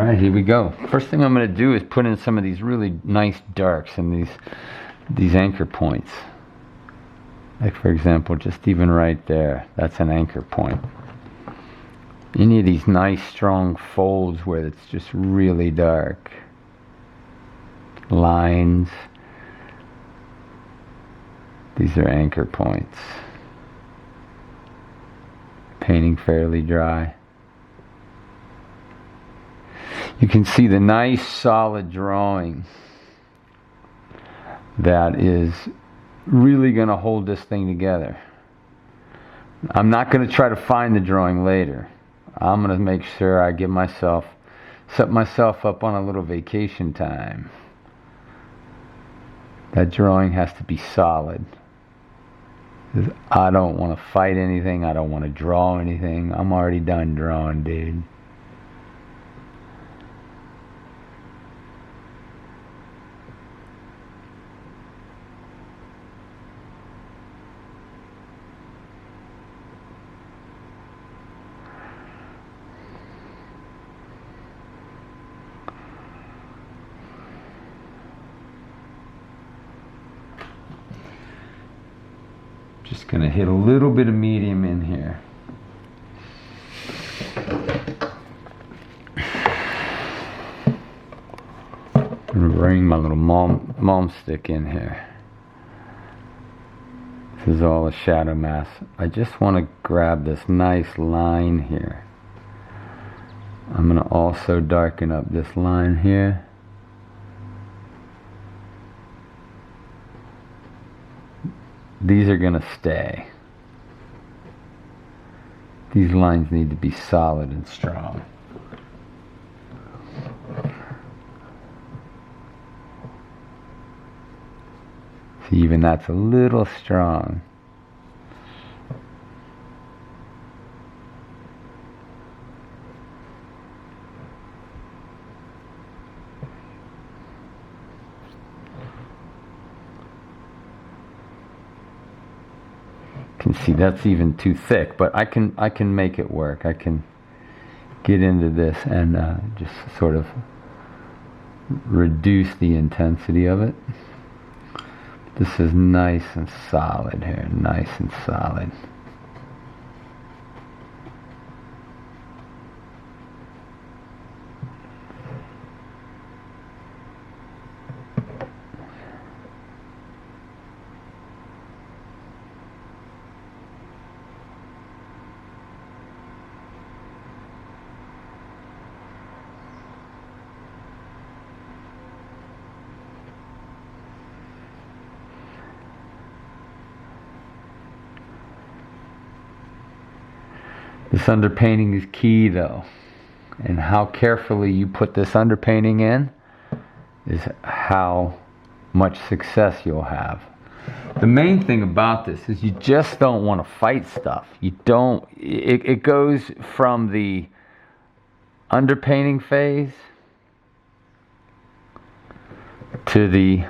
Alright, here we go. First thing I'm going to do is put in some of these really nice darks and these anchor points. Like for example, just even right there, that's an anchor point. You need these nice strong folds where it's just really dark. Lines. These are anchor points. Painting fairly dry. You can see the nice solid drawing that is really going to hold this thing together. I'm not going to try to find the drawing later. I'm going to make sure I set myself up on a little vacation time. That drawing has to be solid. I don't want to fight anything. I don't want to draw anything. I'm already done drawing, dude. Just going to hit a little bit of medium in here. I'm going to bring my little mom stick in here. This is all a shadow mask. I just want to grab this nice line here. I'm going to also darken up this line here. These are going to stay. These lines need to be solid and strong. See, even that's a little strong. Can see that's even too thick, but I can make it work. I can get into this and just sort of reduce the intensity of it. This is nice and solid here, nice and solid. This underpainting is key though, and how carefully you put this underpainting in is how much success you'll have. The main thing about this is you just don't want to fight stuff. It goes from the underpainting phase to the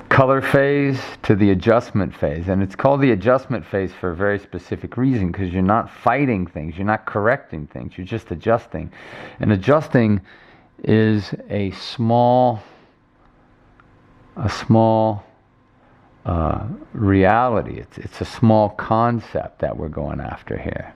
color phase to the adjustment phase. And it's called the adjustment phase for a very specific reason, because you're not fighting things, you're not correcting things, you're just adjusting. And adjusting is a small reality. It's a small concept that we're going after here.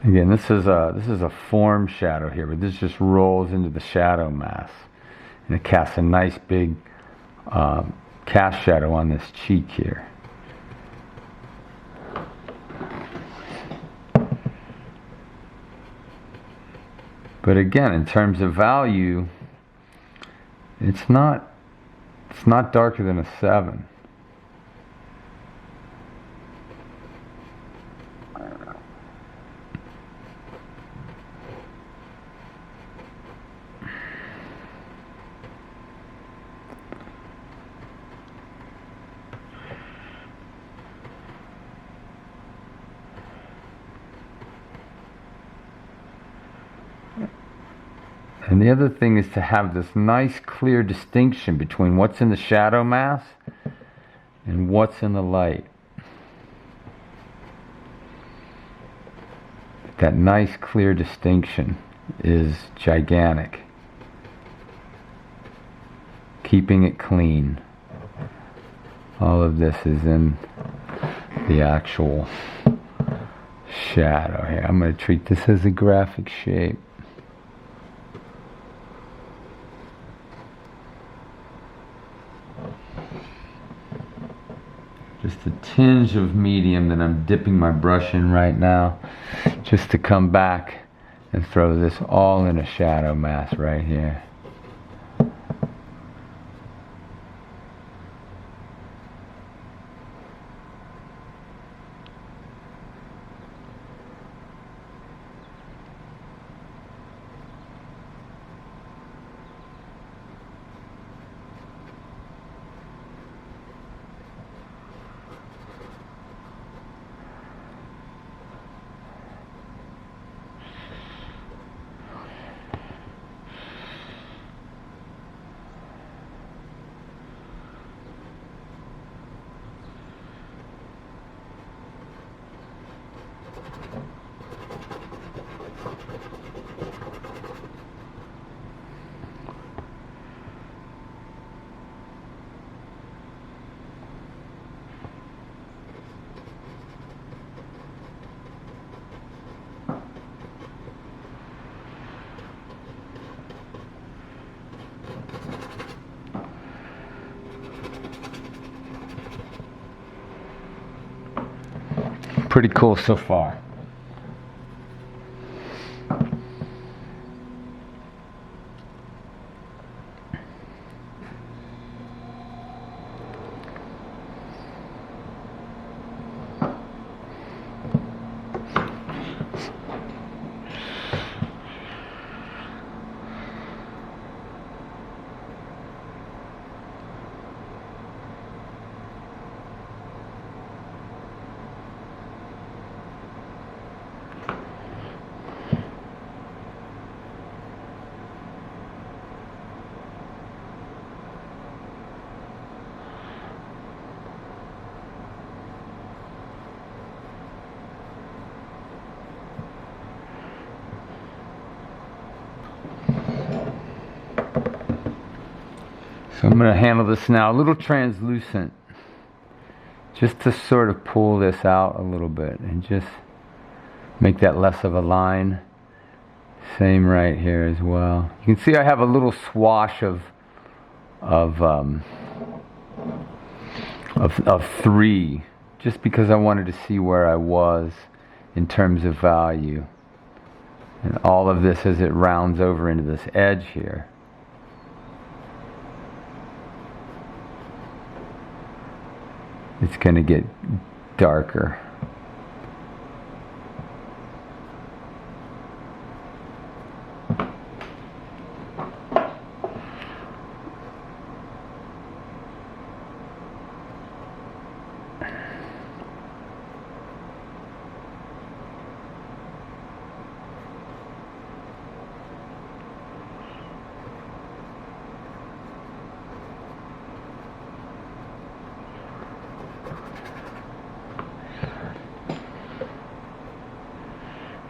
Again, this is a form shadow here, but this just rolls into the shadow mask, and it casts a nice big cast shadow on this cheek here. But again, in terms of value, it's not darker than a 7. And the other thing is to have this nice clear distinction between what's in the shadow mask and what's in the light. That nice clear distinction is gigantic. Keeping it clean. All of this is in the actual shadow here. I'm going to treat this as a graphic shape. Just a tinge of medium that I'm dipping my brush in right now, just to come back and throw this all in a shadow mask right here. Pretty cool so far. So I'm going to handle this now a little translucent, just to sort of pull this out a little bit and just make that less of a line. Same right here as well. You can see I have a little swash of 3, just because I wanted to see where I was in terms of value. And all of this as it rounds over into this edge here. It's going to get darker.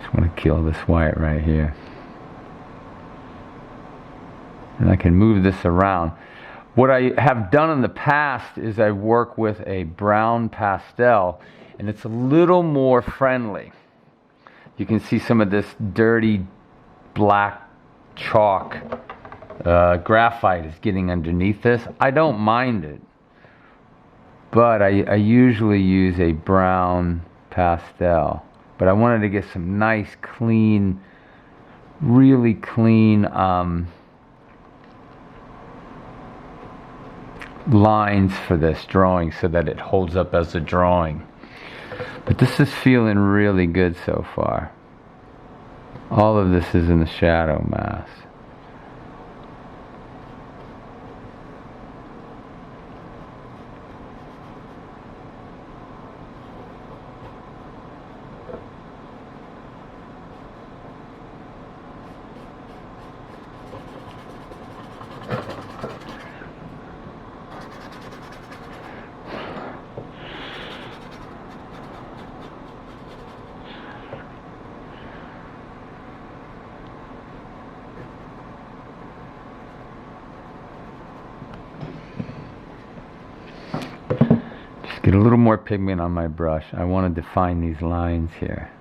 I want to kill this white right here. And I can move this around. What I have done in the past is I work with a brown pastel, and it's a little more friendly. You can see some of this dirty black chalk graphite is getting underneath this. I don't mind it, but I usually use a brown pastel. But I wanted to get some nice, clean, really clean lines for this drawing so that it holds up as a drawing. But this is feeling really good so far. All of this is in the shadow mask. Get a little more pigment on my brush. I want to define these lines here.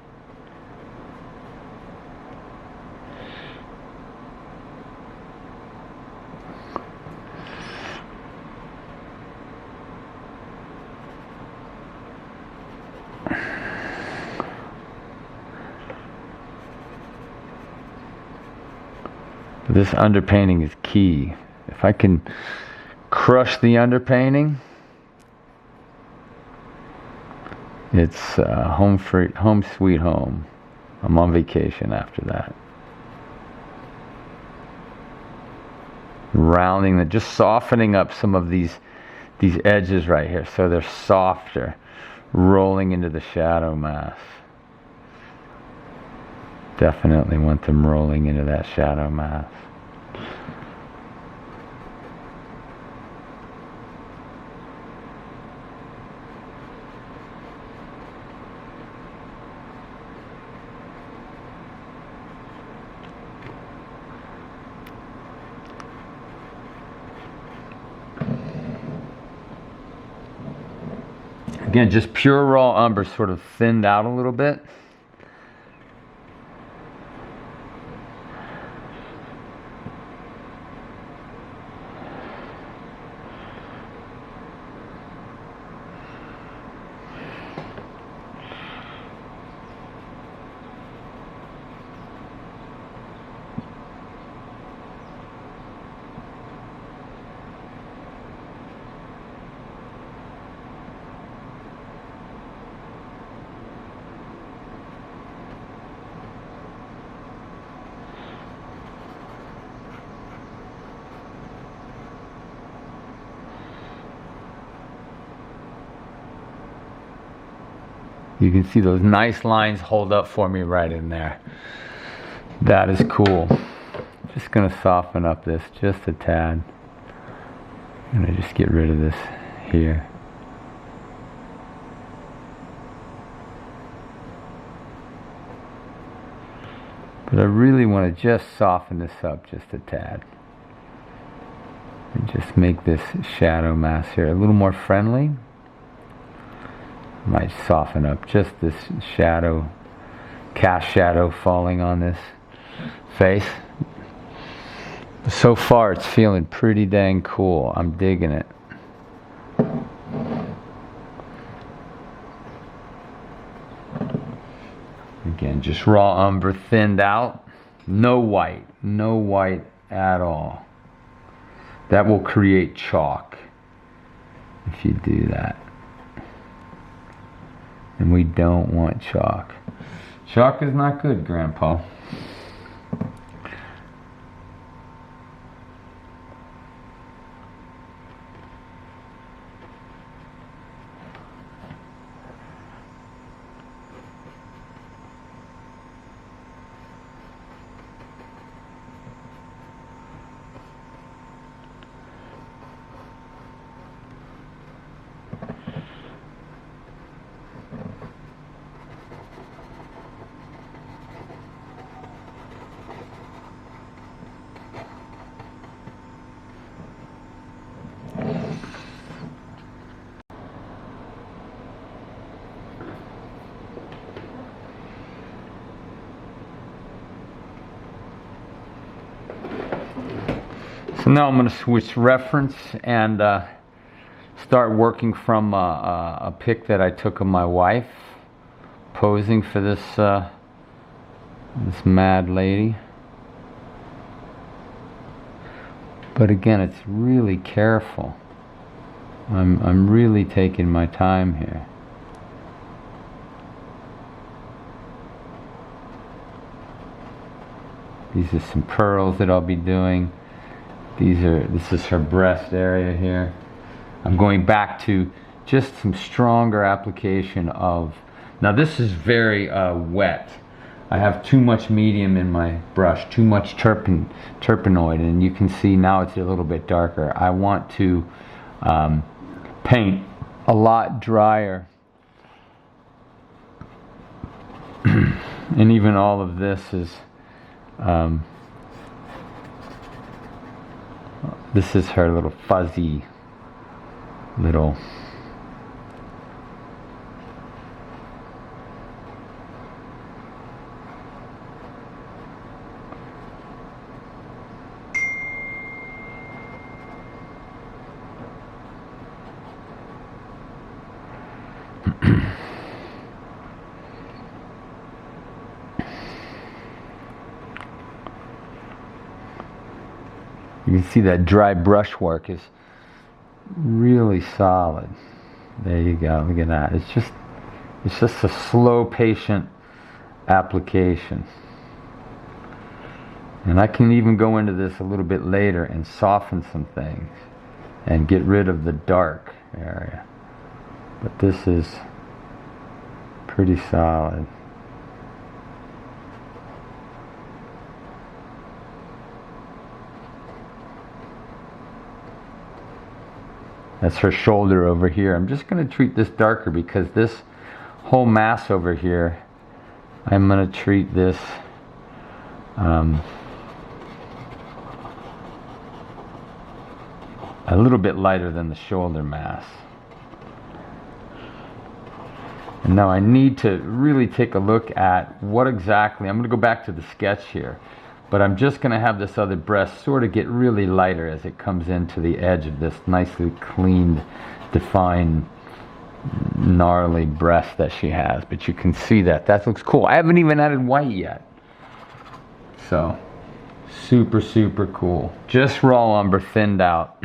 This underpainting is key. If I can crush the underpainting, it's home sweet home. I'm on vacation after that. Rounding, just softening up some of these edges right here so they're softer, rolling into the shadow mask. Definitely want them rolling into that shadow mask. Again, just pure raw umber, sort of thinned out a little bit. You can see those nice lines hold up for me right in there. That is cool. Just going to soften up this just a tad. I'm going to just get rid of this here. But I really want to just soften this up just a tad. And just make this shadow mask here a little more friendly. Might soften up just this shadow, cast shadow falling on this face. So far it's feeling pretty dang cool. I'm digging it. Again, just raw umber thinned out. No white at all. That will create chalk if you do that. And we don't want chalk. Chalk is not good, Grandpa. So now I'm going to switch reference and start working from a pic that I took of my wife posing for this this mad lady. But again, it's really careful. I'm really taking my time here. These are some pearls that I'll be doing. This is her breast area here. I'm going back to just some stronger application of, now this is very wet. I have too much medium in my brush, too much terpenoid, and you can see now it's a little bit darker. I want to paint a lot drier. And even all of this is this is her little fuzzy little you can see that dry brushwork is really solid. There you go. Look at that. It's just a slow, patient application. And I can even go into this a little bit later and soften some things and get rid of the dark area. But this is pretty solid. That's her shoulder over here. I'm just going to treat this darker because this whole mass over here, I'm going to treat this a little bit lighter than the shoulder mass. And now I need to really take a look at what exactly, I'm going to go back to the sketch here, but I'm just going to have this other breast sort of get really lighter as it comes into the edge of this nicely cleaned, defined, gnarly breast that she has. But you can see that. That looks cool. I haven't even added white yet. So, super, super cool. Just raw umber thinned out.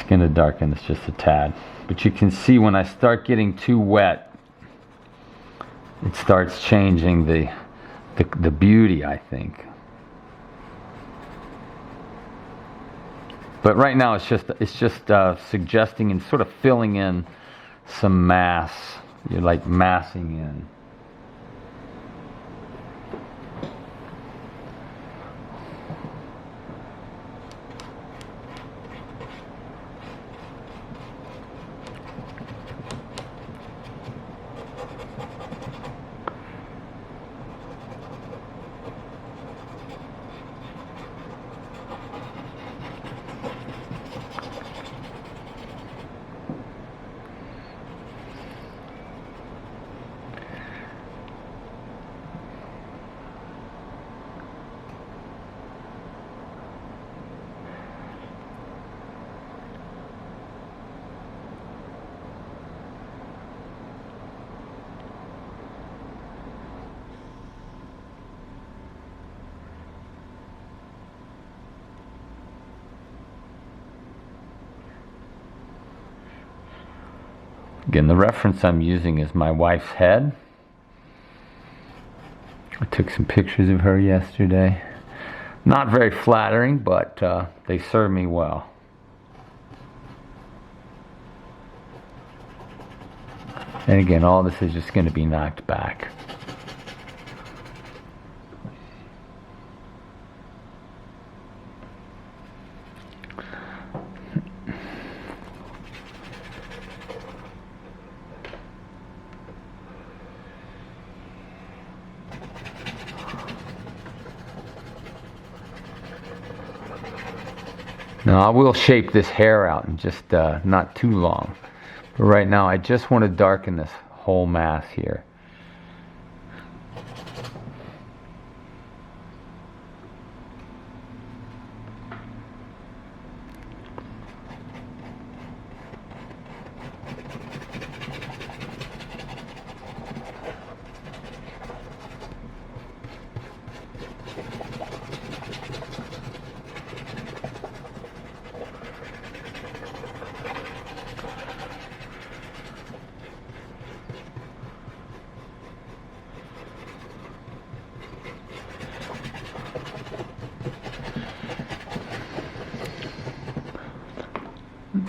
Going to darken this just a tad, but you can see when I start getting too wet, it starts changing the beauty, I think. But right now it's just suggesting and sort of filling in some mass. You're like massing in. Again, the reference I'm using is my wife's head. I took some pictures of her yesterday. Not very flattering, but they serve me well. And again, all this is just going to be knocked back. Now I will shape this hair out in just not too long. But right now I just want to darken this whole mass here.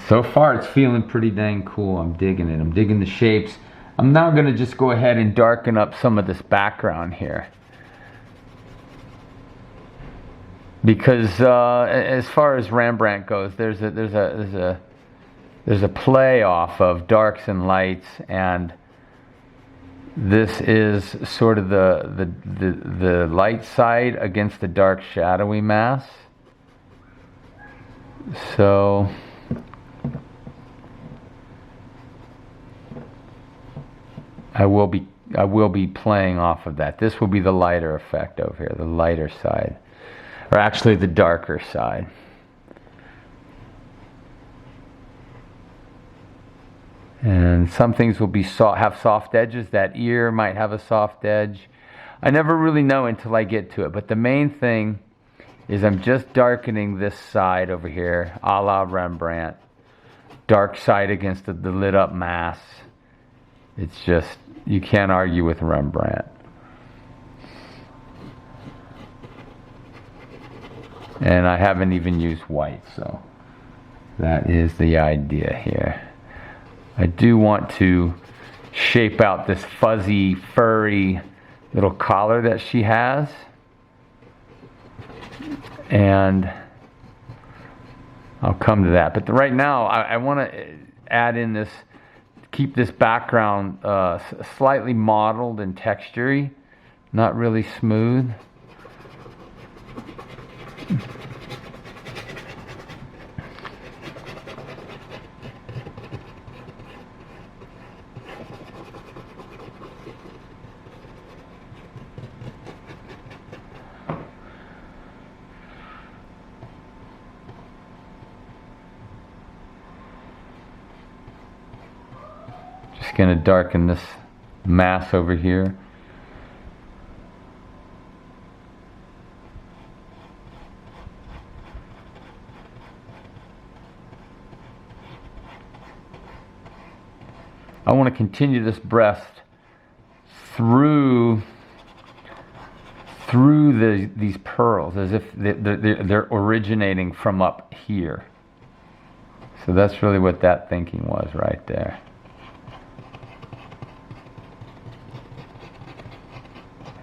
So far it's feeling pretty dang cool. I'm digging it. I'm digging the shapes. I'm now going to just go ahead and darken up some of this background here. Because as far as Rembrandt goes, there's a play off of darks and lights, and this is sort of the light side against the dark shadowy mass. So I will be playing off of that. This will be the lighter effect over here, the lighter side, or actually the darker side. And some things will be have soft edges. That ear might have a soft edge. I never really know until I get to it. But the main thing is I'm just darkening this side over here, a la Rembrandt. Dark side against the lit up mass. It's just, you can't argue with Rembrandt. And I haven't even used white, so that is the idea here. I do want to shape out this fuzzy, furry little collar that she has. And I'll come to that. But right now, I want to add in this, keep this background slightly mottled and textury, not really smooth. Just going to darken this mass over here. I want to continue this breast through these pearls, as if they're originating from up here. So that's really what that thinking was right there.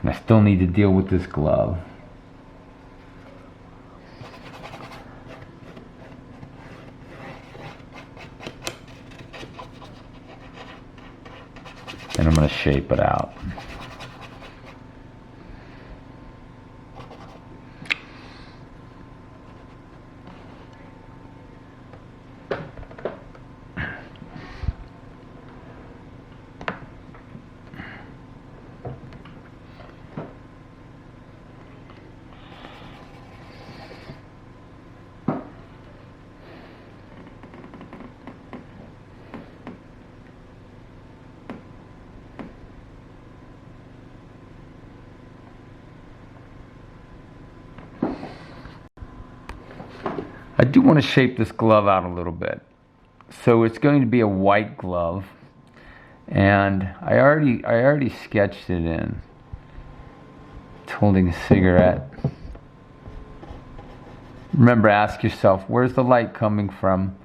And I still need to deal with this glove. And I'm going to shape it out. I do want to shape this glove out a little bit. So it's going to be a white glove, and I already sketched it in. It's holding a cigarette. Remember, ask yourself, where's the light coming from?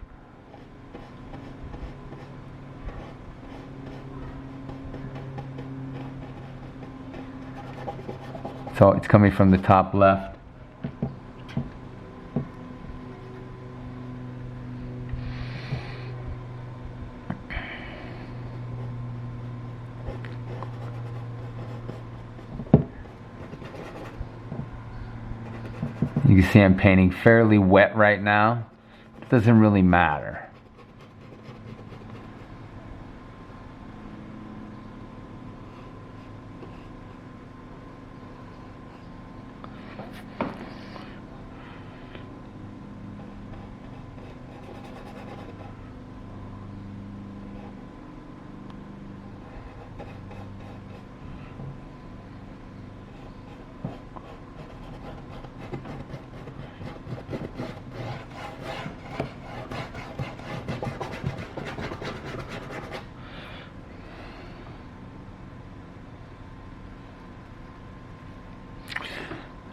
So it's coming from the top left. You can see I'm painting fairly wet right now. doesn't really matter.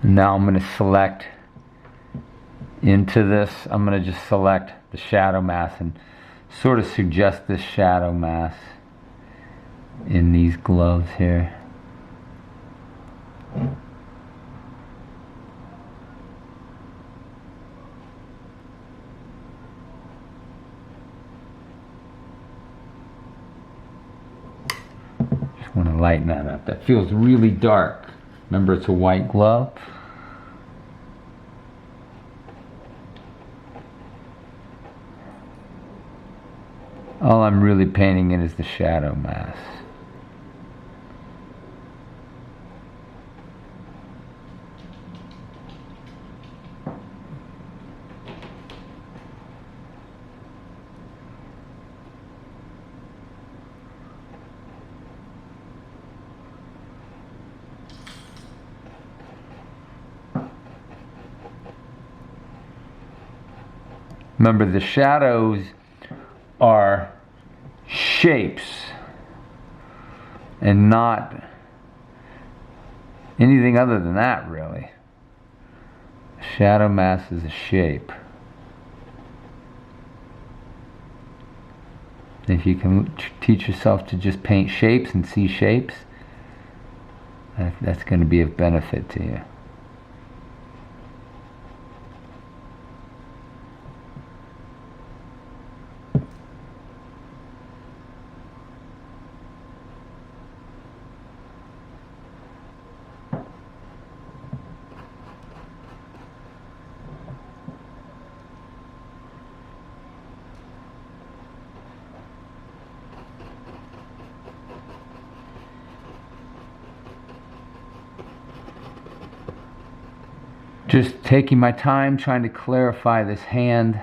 Now I'm going to select into this. I'm going to just select the shadow mask and sort of suggest this shadow mask in these gloves here. Just want to lighten that up. That feels really dark. Remember, it's a white glove. All I'm really painting in is the shadow mask. Remember, the shadows are shapes and not anything other than that, really. Shadow mask is a shape. If you can teach yourself to just paint shapes and see shapes, that's going to be of benefit to you. Just taking my time trying to clarify this hand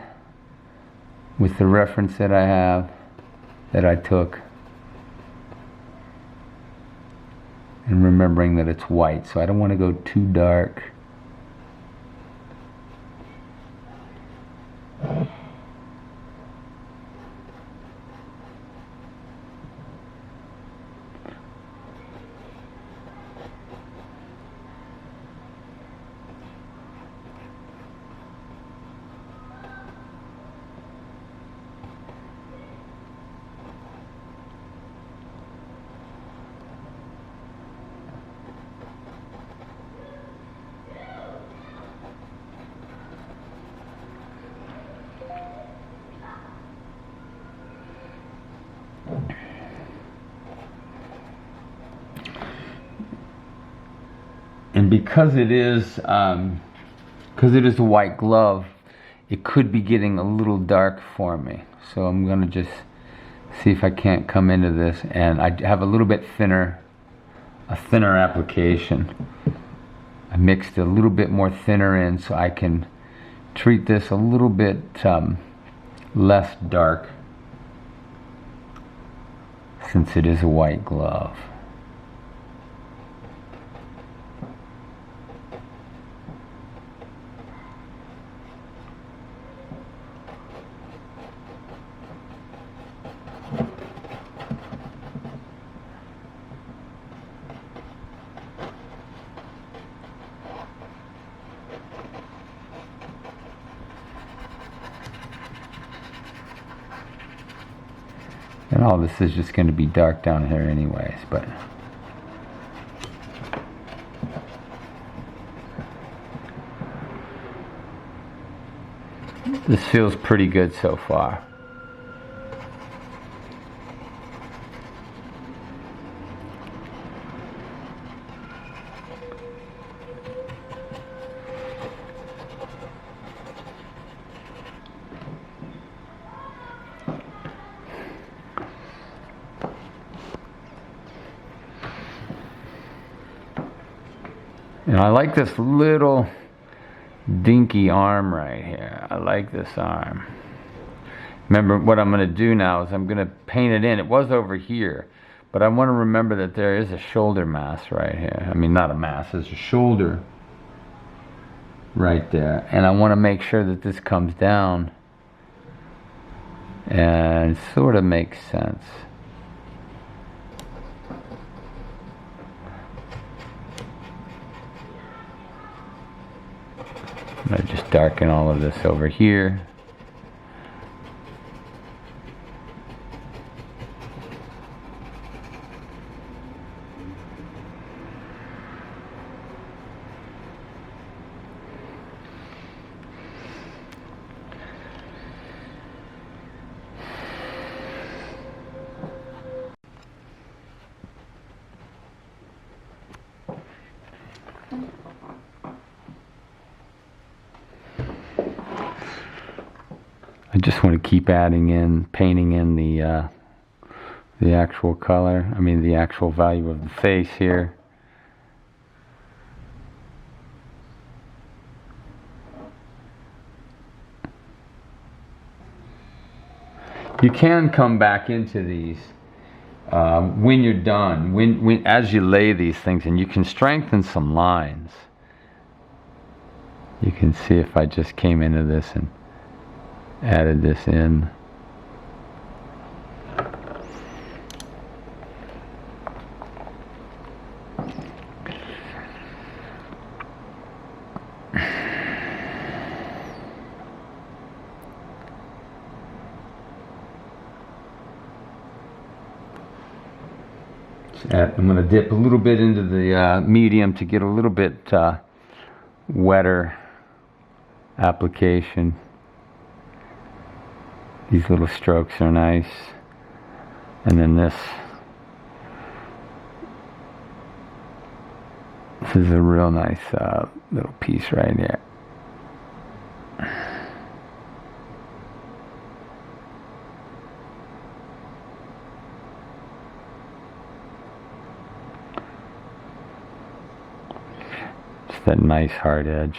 with the reference that I have, that I took. And remembering that it's white, so I don't want to go too dark. And because it is a white glove, it could be getting a little dark for me. So I'm going to just see if I can't come into this. And I have a little bit thinner application. I mixed a little bit more thinner in so I can treat this a little bit less dark, since it is a white glove. And all this is just going to be dark down here anyways, but this feels pretty good so far. And I like this little dinky arm right here. I like this arm. Remember, what I'm going to do now is I'm going to paint it in. It was over here, but I want to remember that there is a shoulder mass right here. I mean, not a mass, there's a shoulder right there. And I want to make sure that this comes down and sort of makes sense. I'm going to just darken all of this over here. I just want to keep adding in, painting in the actual color. I mean, the actual value of the face here. You can come back into these when you're done, when as you lay these things, and you can strengthen some lines. You can see if I just came into this and added this in. I'm going to dip a little bit into the medium to get a little bit wetter application. These little strokes are nice. And then this is a real nice little piece right here. Just that nice hard edge.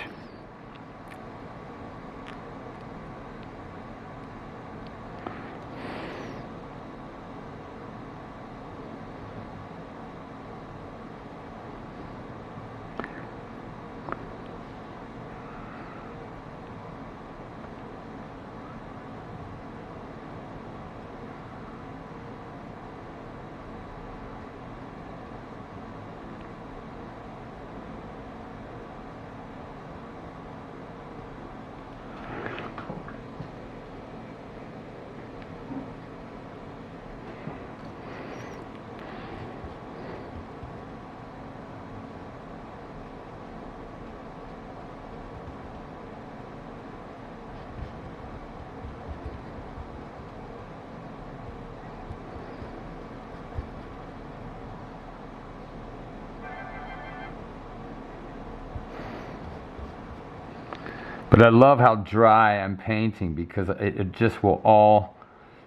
But I love how dry I'm painting, because it just will all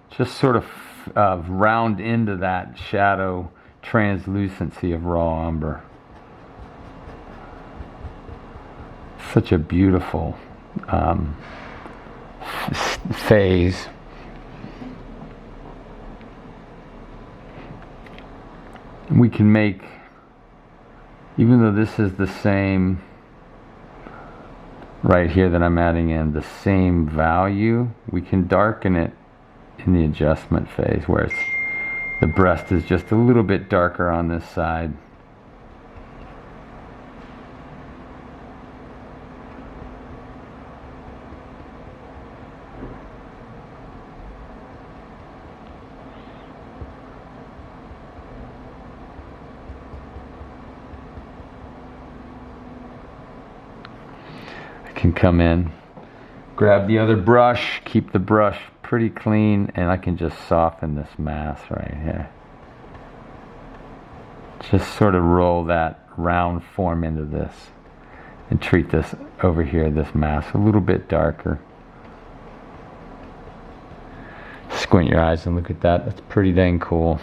just sort of round into that shadow translucency of raw umber. Such a beautiful phase. We can make, even though this is the same right here that I'm adding in, the same value, we can darken it in the adjustment phase, where it's, the breast is just a little bit darker on this side. Can come in, grab the other brush, keep the brush pretty clean, and I can just soften this mass right here. Just sort of roll that round form into this and treat this over here, this mass, a little bit darker. Squint your eyes and look at that. That's pretty dang cool.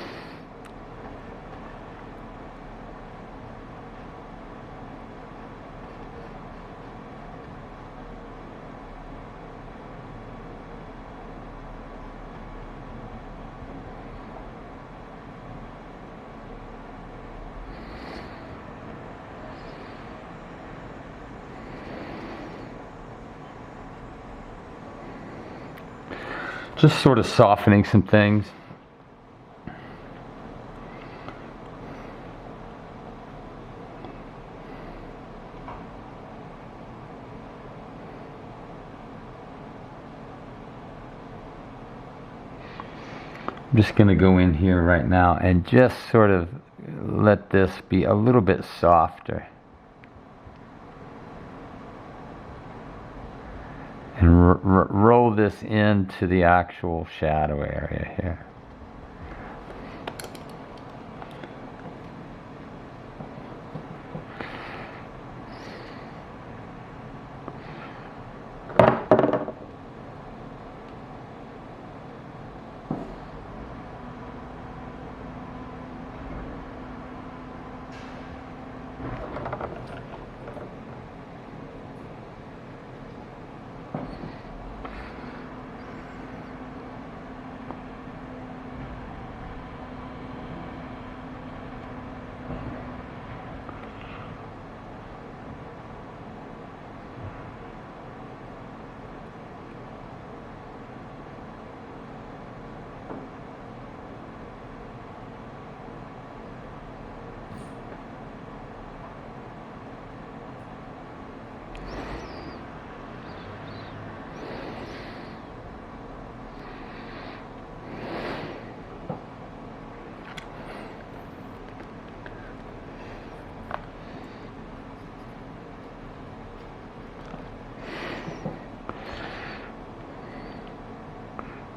Just sort of softening some things. I'm just going to go in here right now and just sort of let this be a little bit softer. And roll this into the actual shadow area here.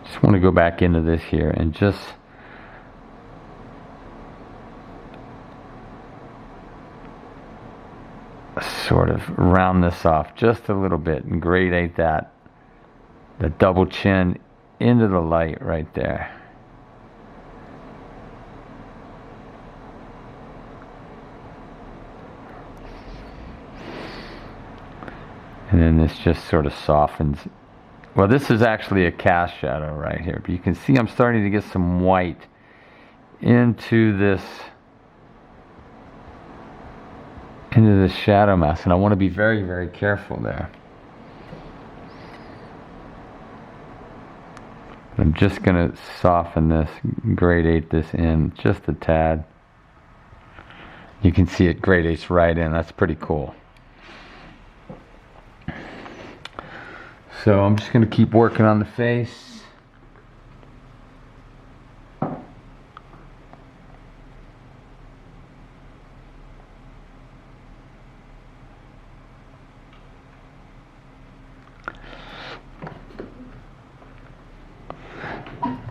Just want to go back into this here and just sort of round this off just a little bit and gradate that, the double chin into the light right there. And then this just sort of softens. Well, this is actually a cast shadow right here, but you can see I'm starting to get some white into this shadow mask, and I want to be very, very careful there. I'm just going to soften this, gradate this in just a tad. You can see it gradates right in. That's pretty cool. So I'm just going to keep working on the face.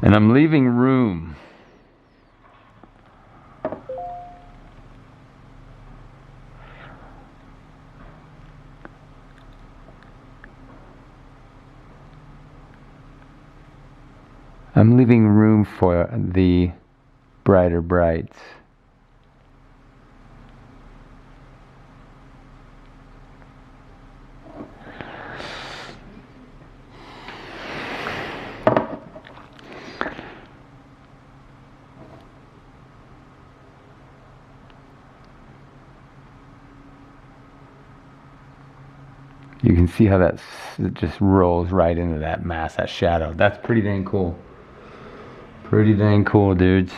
And I'm leaving room. I'm leaving room for the brighter brights. You can see how it just rolls right into that mask, that shadow. That's pretty dang cool. Pretty dang cool, dudes.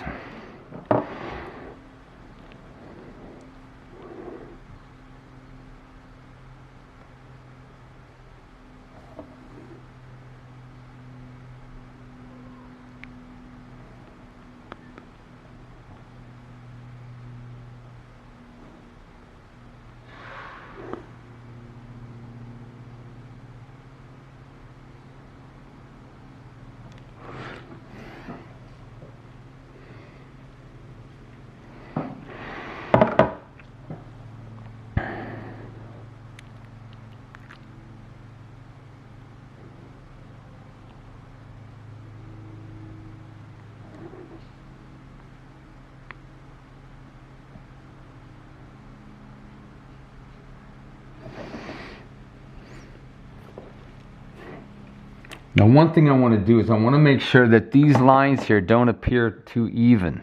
Now, one thing I want to do is I want to make sure that these lines here don't appear too even.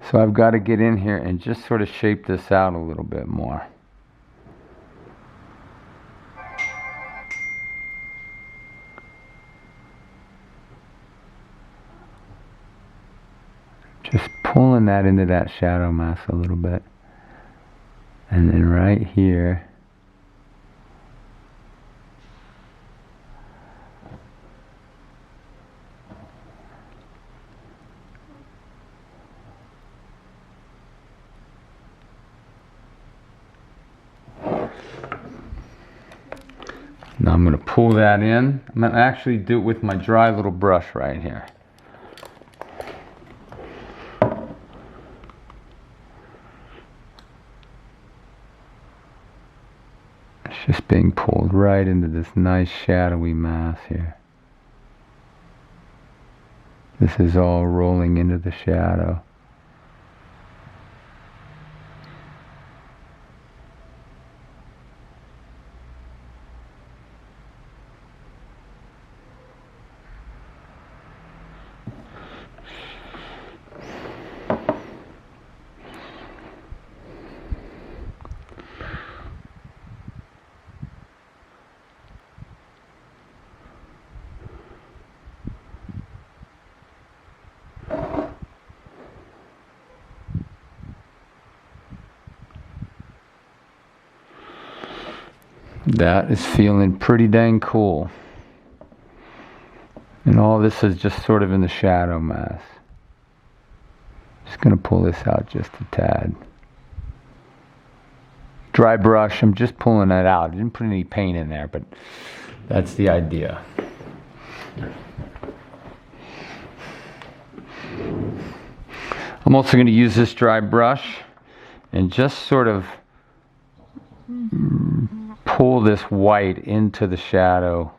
So I've got to get in here and just sort of shape this out a little bit more. Just pulling that into that shadow mask a little bit. And then right here, now I'm going to pull that in. I'm going to actually do it with my dry little brush right here. It's just being pulled right into this nice shadowy mass here. This is all rolling into the shadow. That is feeling pretty dang cool. And all this is just sort of in the shadow mass. Just going to pull this out just a tad. Dry brush, I'm just pulling that out. I didn't put any paint in there, but that's the idea. I'm also going to use this dry brush and just sort of pull this white into the shadow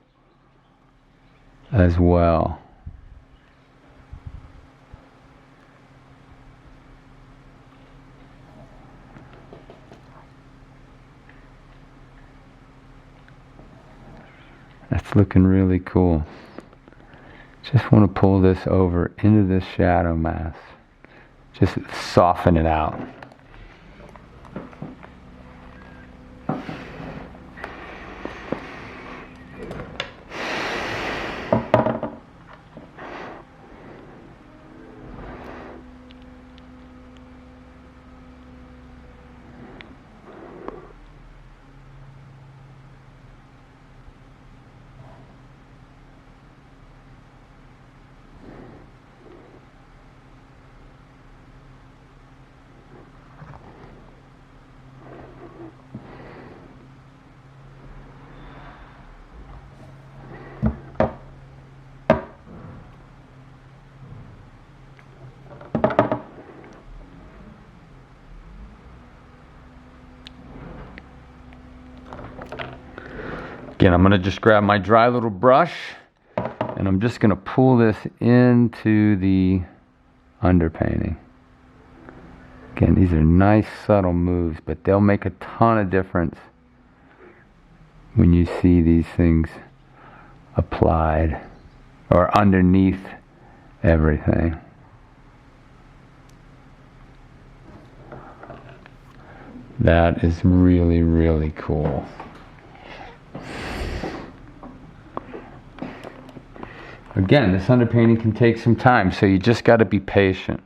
as well. That's looking really cool. Just want to pull this over into this shadow mass. Just soften it out. Again, I'm going to just grab my dry little brush and I'm just going to pull this into the underpainting. Again, these are nice subtle moves, but they'll make a ton of difference when you see these things applied or underneath everything. That is really, really cool. Again, this underpainting can take some time, so you just got to be patient.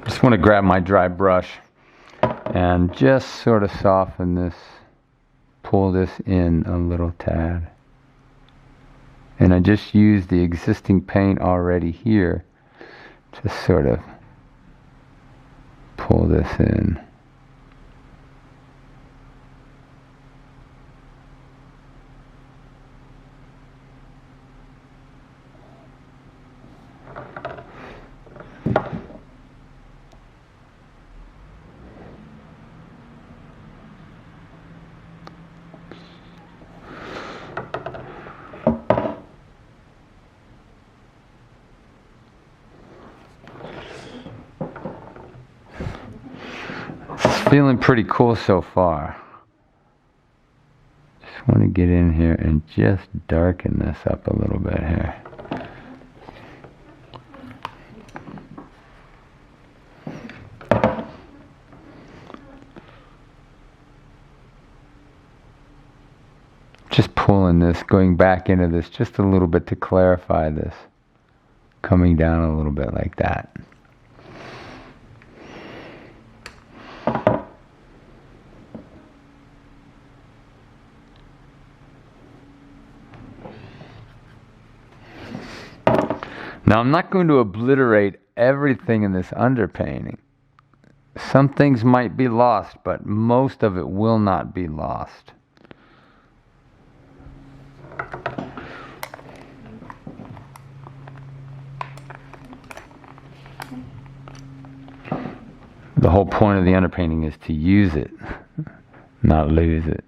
Just want to grab my dry brush and just sort of soften this, pull this in a little tad. And I just used the existing paint already here to sort of pull this in. Feeling pretty cool so far. Just want to get in here and just darken this up a little bit here. Just pulling this, going back into this just a little bit to clarify this. Coming down a little bit like that. Now I'm not going to obliterate everything in this underpainting. Some things might be lost, but most of it will not be lost. The whole point of the underpainting is to use it, not lose it.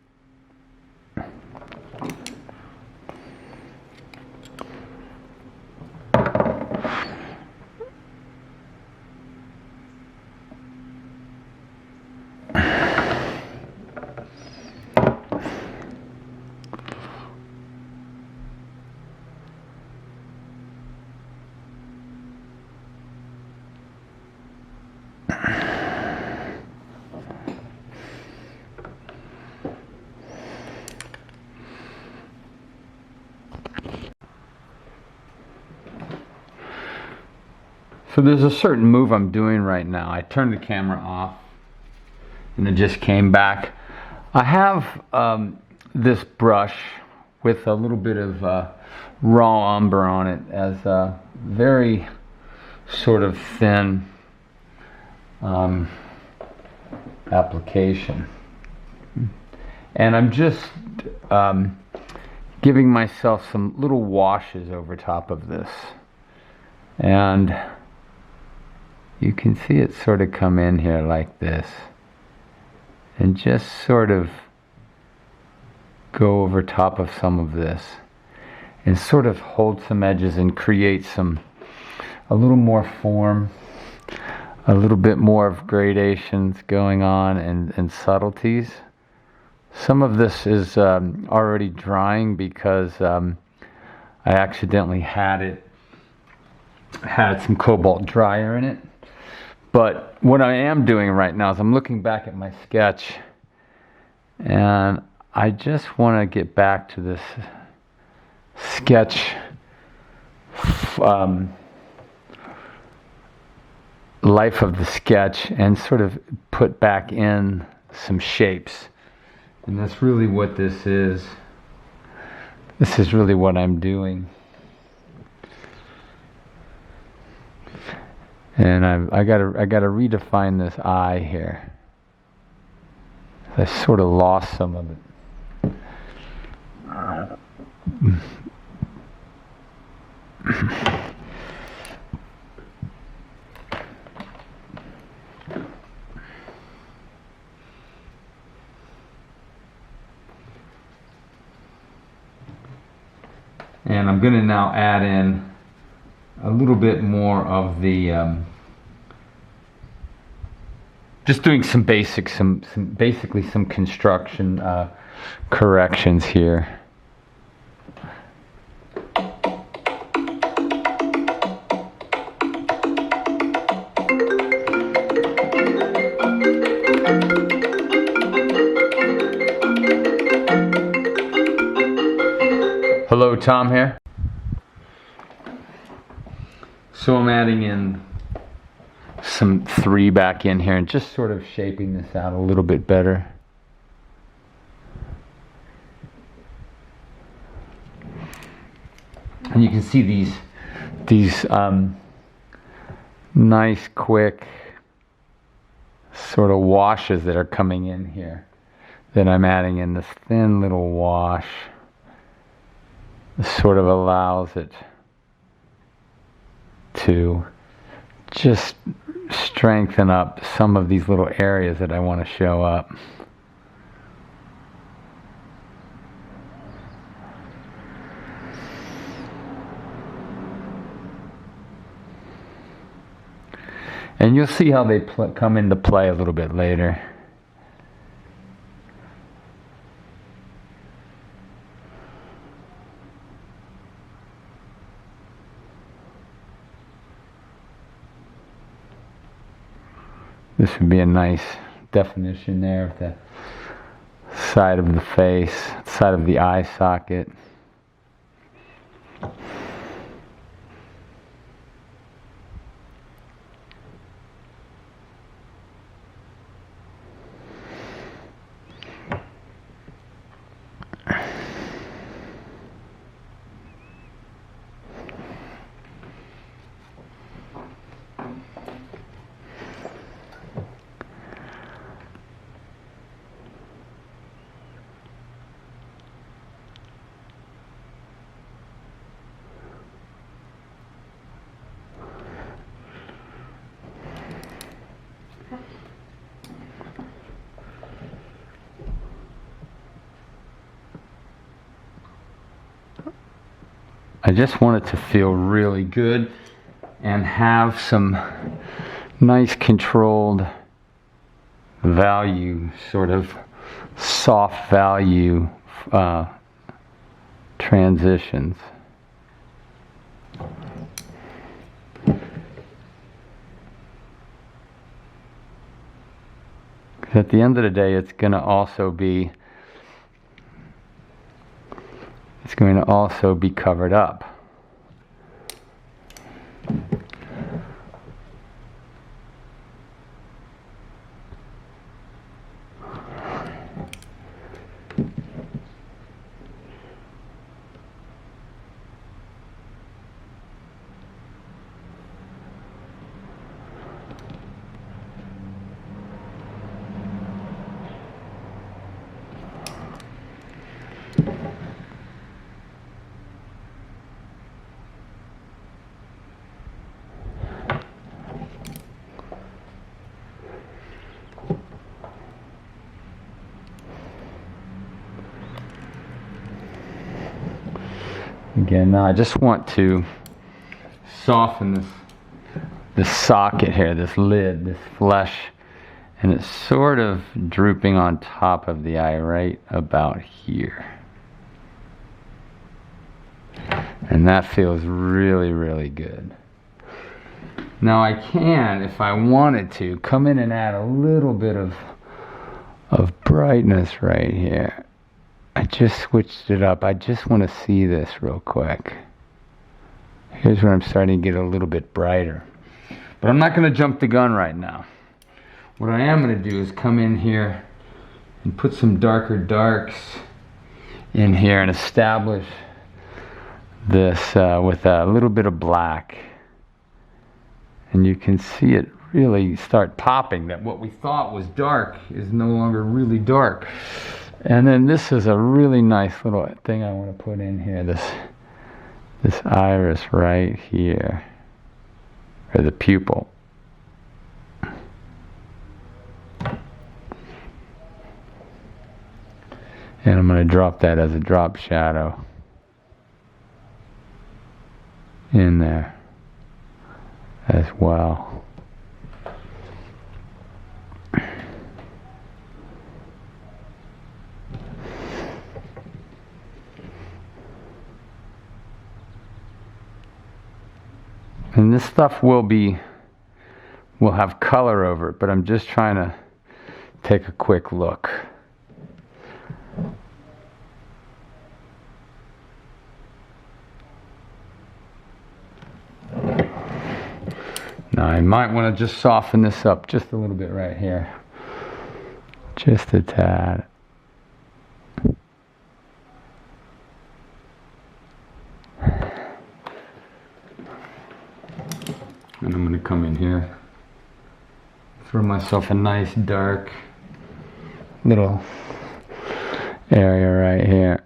So there's a certain move I'm doing right now. I turned the camera off and it just came back. I have this brush with a little bit of raw umber on it as a very sort of thin application. And I'm just giving myself some little washes over top of this. And you can see it sort of come in here like this and just sort of go over top of some of this and sort of hold some edges and create a little more form, a little bit more of gradations going on and subtleties. Some of this is already drying because I accidentally had some cobalt dryer in it. But what I am doing right now is I'm looking back at my sketch and I just want to get back to this sketch life of the sketch and sort of put back in some shapes. And that's really what this is. This is really what I'm doing. And I gotta redefine this eye here. I sort of lost some of it. And I'm gonna now add in a little bit more of the just doing some basically some construction corrections here. Hello, Tom here. So I'm adding in some 3 back in here and just sort of shaping this out a little bit better. And you can see these nice quick sort of washes that are coming in here. Then I'm adding in this thin little wash. This sort of allows it to just strengthen up some of these little areas that I want to show up. And you'll see how they come into play a little bit later. This would be a nice definition there of the side of the face, side of the eye socket. I just want it to feel really good and have some nice controlled value, sort of soft value transitions. Because at the end of the day, it's going to also be covered up. Again, now I just want to soften this socket here, this lid, this flesh, and it's sort of drooping on top of the eye right about here. And that feels really, really good. Now I can, if I wanted to, come in and add a little bit of brightness right here. I just switched it up. I just want to see this real quick. Here's where I'm starting to get a little bit brighter. But I'm not going to jump the gun right now. What I am going to do is come in here and put some darker darks in here and establish this with a little bit of black. And you can see it really start popping, that what we thought was dark is no longer really dark. And then this is a really nice little thing I want to put in here, this iris right here, or the pupil. And I'm going to drop that as a drop shadow in there as well. And this stuff will have color over it, but I'm just trying to take a quick look. Now I might want to just soften this up just a little bit right here. Just a tad. And I'm going to come in here, throw myself a nice dark little area right here.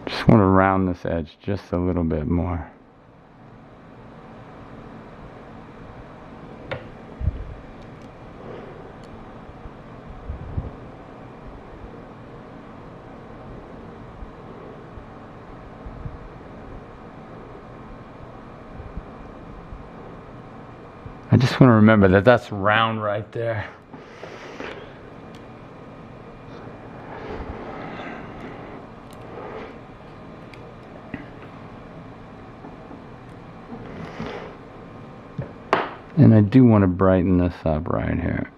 Just want to round this edge just a little bit more. I just want to remember that that's round right there. And I do want to brighten this up right here.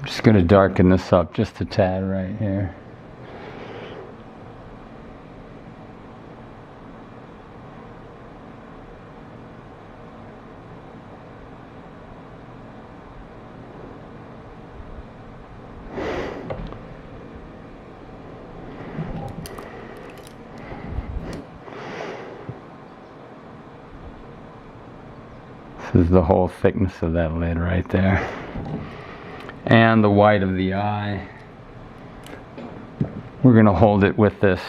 Just going to darken this up just a tad right here. This is the whole thickness of that lid right there. And the white of the eye. We're going to hold it with this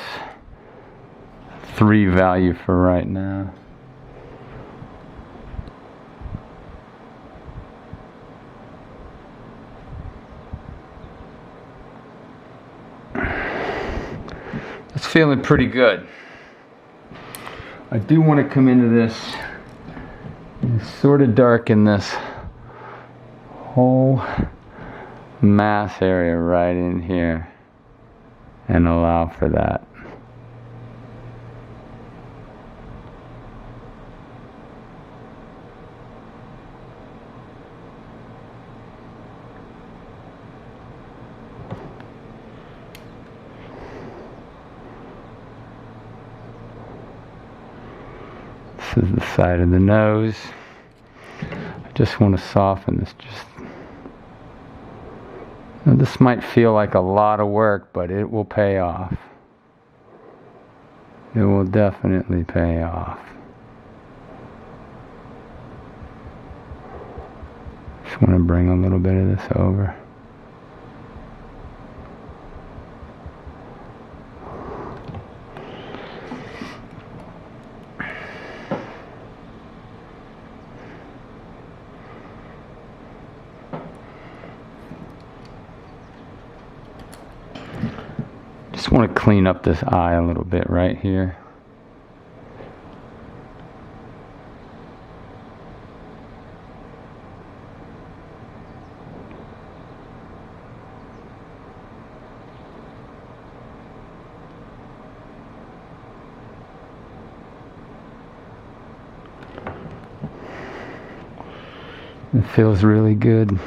3 value for right now. It's feeling pretty good. I do want to come into this and sort of darken this whole mass area right in here and allow for that. This is the side of the nose. I just want to soften this just. Now, this might feel like a lot of work, but it will pay off. It will definitely pay off. Just want to bring a little bit of this over. Just want to clean up this eye a little bit right here. It feels really good.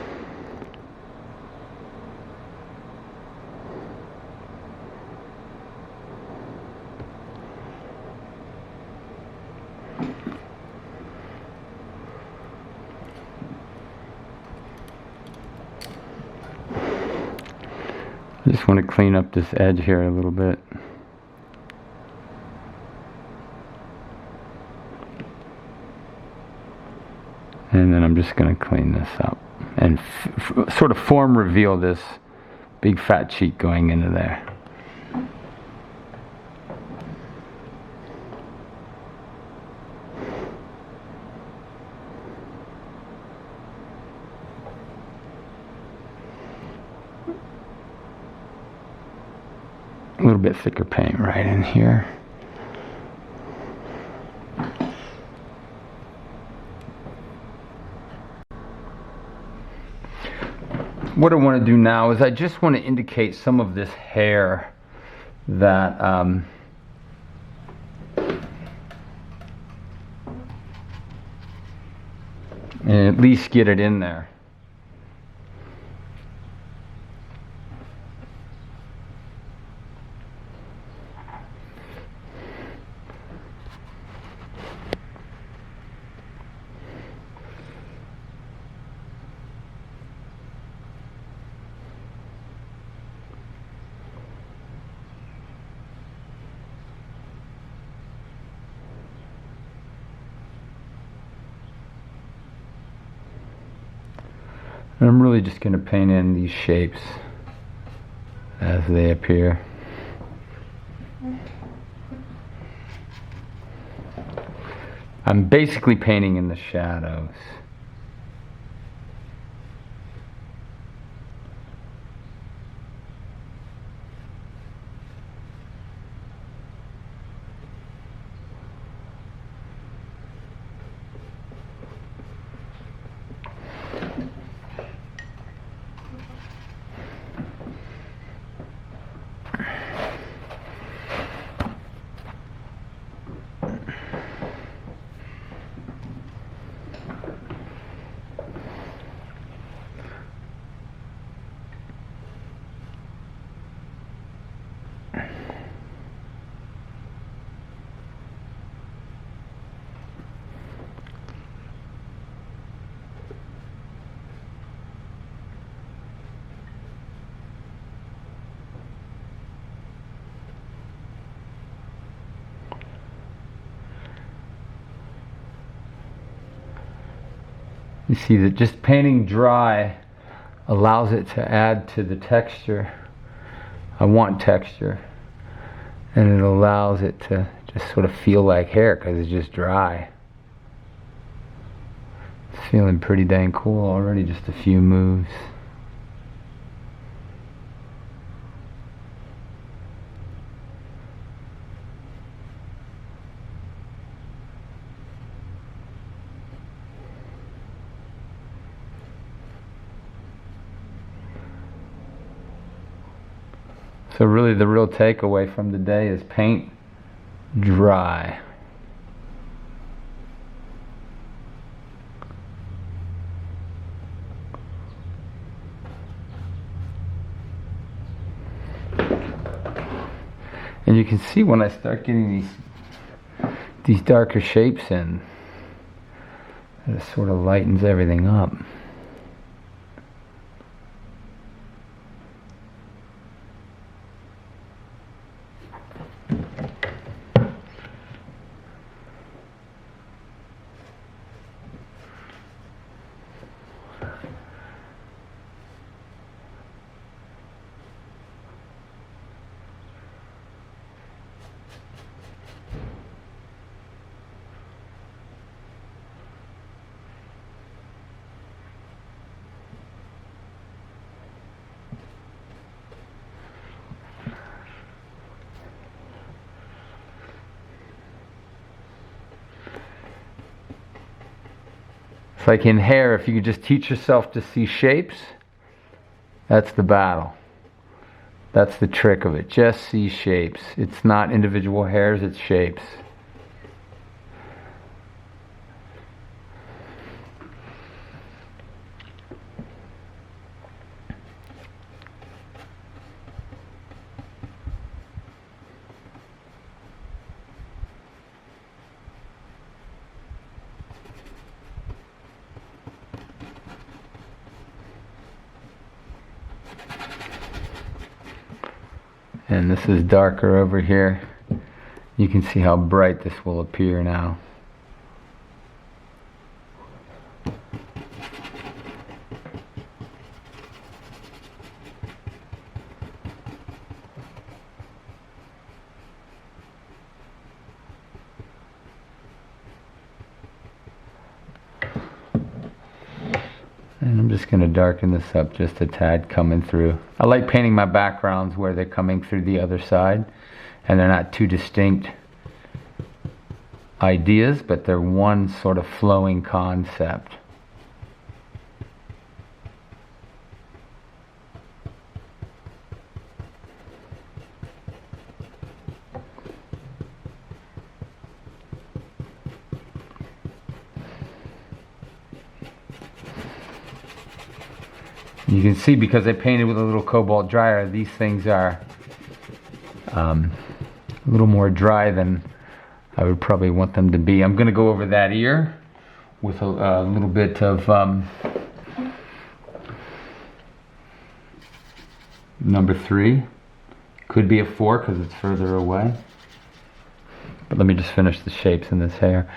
I just want to clean up this edge here a little bit. And then I'm just going to clean this up and sort of form reveal this big fat cheek going into there. A little bit thicker paint right in here. What I want to do now is I just want to indicate some of this hair that and at least get it in there. And I'm really just going to paint in these shapes as they appear. I'm basically painting in the shadows. You see that just painting dry allows it to add to the texture. I want texture. And it allows it to just sort of feel like hair because it's just dry. It's feeling pretty dang cool already, just a few moves. So really the real takeaway from the day is paint dry. And you can see when I start getting these darker shapes in, it sort of lightens everything up. It's like in hair, if you could just teach yourself to see shapes, that's the battle. That's the trick of it. Just see shapes. It's not individual hairs, it's shapes. And this is darker over here. You can see how bright this will appear now. And I'm just going to darken this up just a tad coming through. I like painting my backgrounds where they're coming through the other side and they're not two distinct ideas, but they're one sort of flowing concept. You can see because I painted with a little cobalt dryer, these things are a little more dry than I would probably want them to be. I'm going to go over that ear with a little bit of number 3. Could be a 4 because it's further away. But let me just finish the shapes in this hair.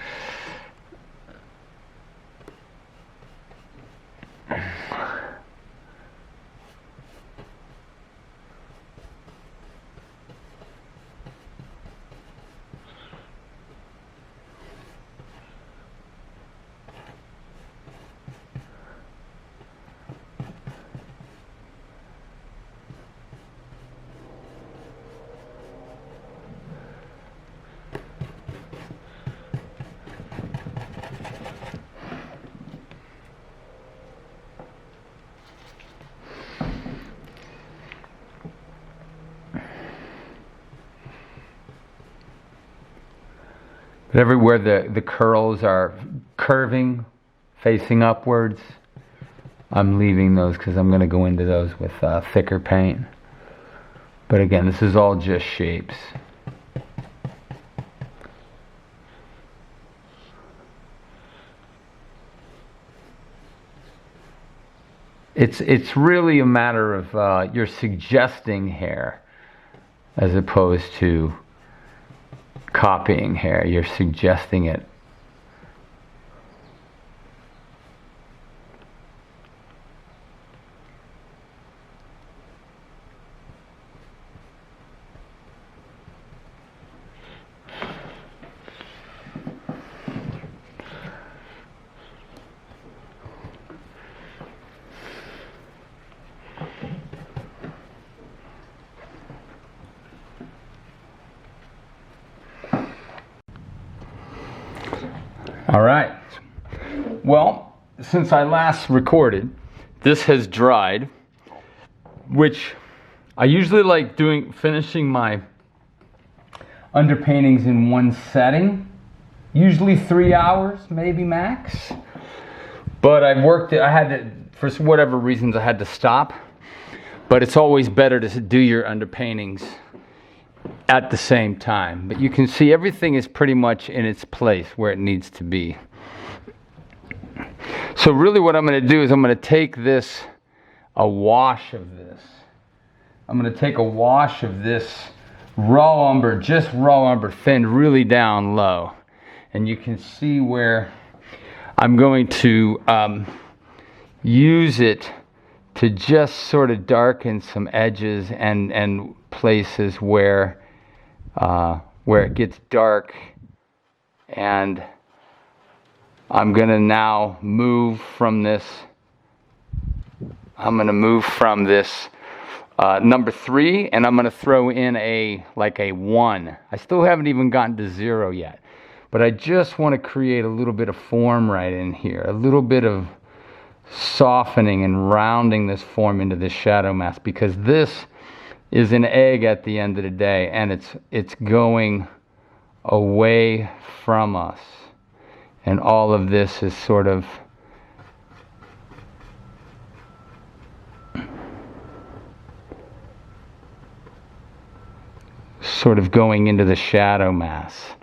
But everywhere the curls are curving, facing upwards, I'm leaving those because I'm going to go into those with thicker paint. But again, this is all just shapes. It's really a matter of you're suggesting hair as opposed to copying hair. You're suggesting it. All right. Well, since I last recorded, this has dried, which I usually like finishing my underpaintings in one setting, usually 3 hours, maybe max. But I had to, for whatever reasons, I had to stop. But it's always better to do your underpaintings at the same time. But you can see everything is pretty much in its place where it needs to be. So really what I'm going to do is I'm going to take a wash of this. I'm going to take a wash of this raw umber, just raw umber, thinned really down low. And you can see where I'm going to use it to just sort of darken some edges and places where it gets dark. And I'm going to now move from this. I'm going to move from this number 3, and I'm going to throw in a 1. I still haven't even gotten to 0 yet, but I just want to create a little bit of form right in here, a little bit of softening and rounding this form into this shadow mask, because this is an egg at the end of the day, and it's going away from us, and all of this is sort of going into the shadow mass.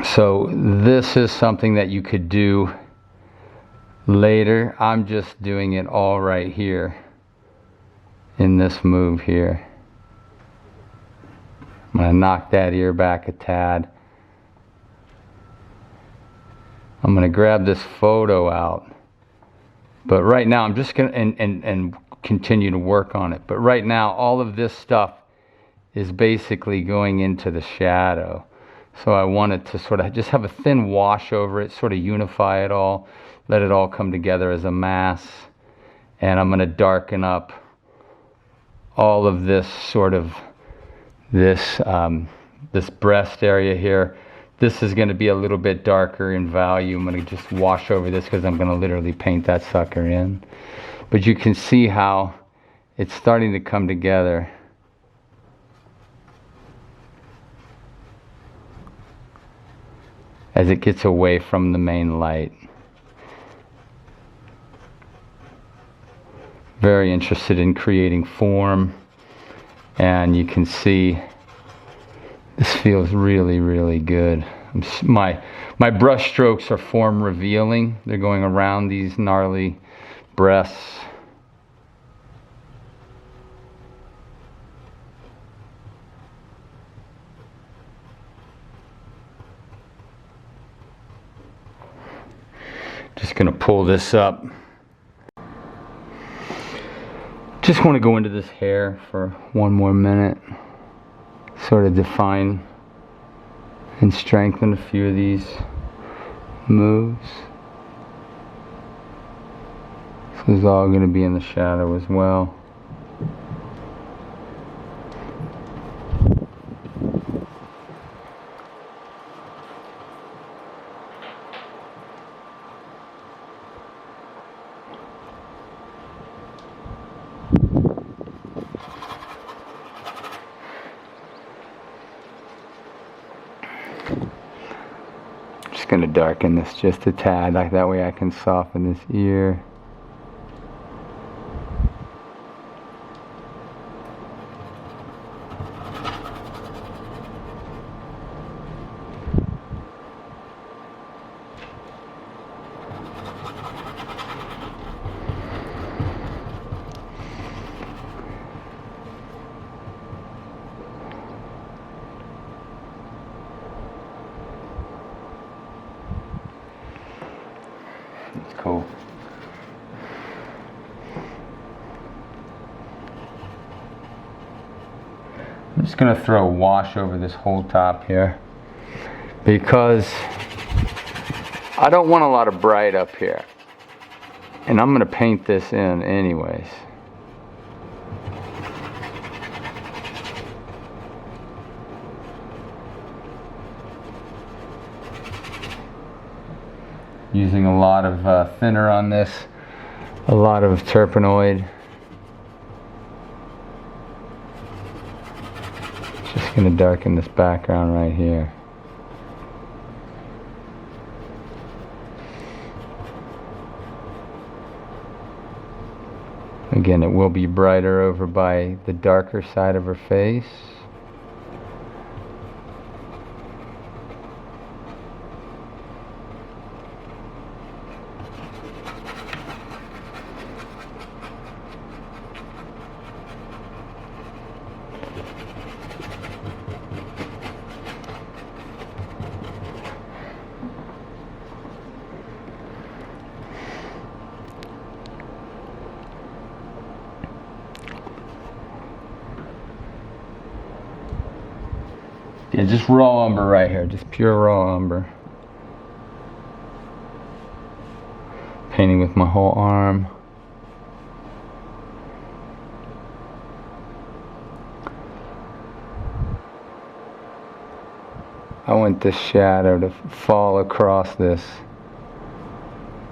So this is something that you could do later. I'm just doing it all right here in this move here. I'm going to knock that ear back a tad. I'm going to grab this photo out. But right now I'm just going to and continue to work on it. But right now all of this stuff is basically going into the shadow. So I wanted to sort of just have a thin wash over it, sort of unify it all, let it all come together as a mass. And I'm going to darken up all of this this breast area here. This is going to be a little bit darker in value. I'm going to just wash over this because I'm going to literally paint that sucker in. But you can see how it's starting to come together. As it gets away from the main light. Very interested in creating form, and you can see this feels really, really good. My brush strokes are form revealing. They're going around these gnarly breasts. Just going to pull this up. Just want to go into this hair for one more minute. Sort of define and strengthen a few of these moves. This is all going to be in the shadow as well. just going to darken this just a tad, like that way I can soften this ear. It's cool. I'm just going to throw a wash over this whole top here because I don't want a lot of bright up here. And I'm going to paint this in anyways. Using a lot of thinner on this, a lot of terpenoid. Just going to darken this background right here. Again, it will be brighter over by the darker side of her face. Yeah, just raw umber right here, just pure raw umber. Painting with my whole arm. I want this shadow to fall across this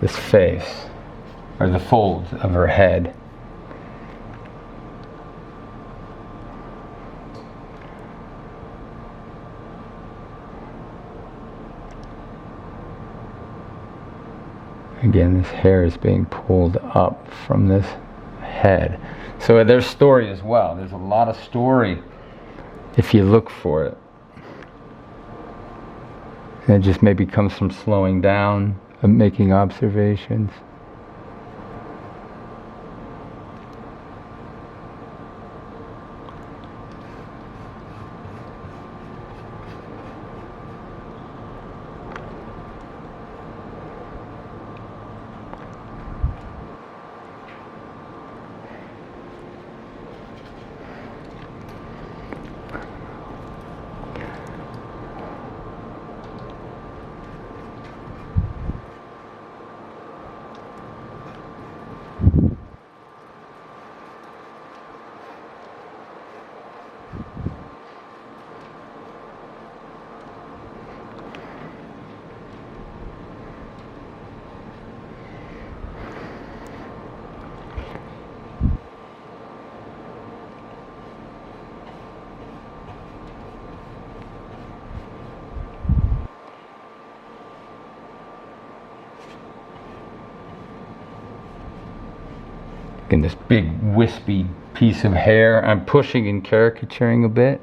face, or the folds of her head. Again, this hair is being pulled up from this head. So there's story as well. There's a lot of story if you look for it. And it just maybe comes from slowing down and making observations. In this big wispy piece of hair, I'm pushing and caricaturing a bit.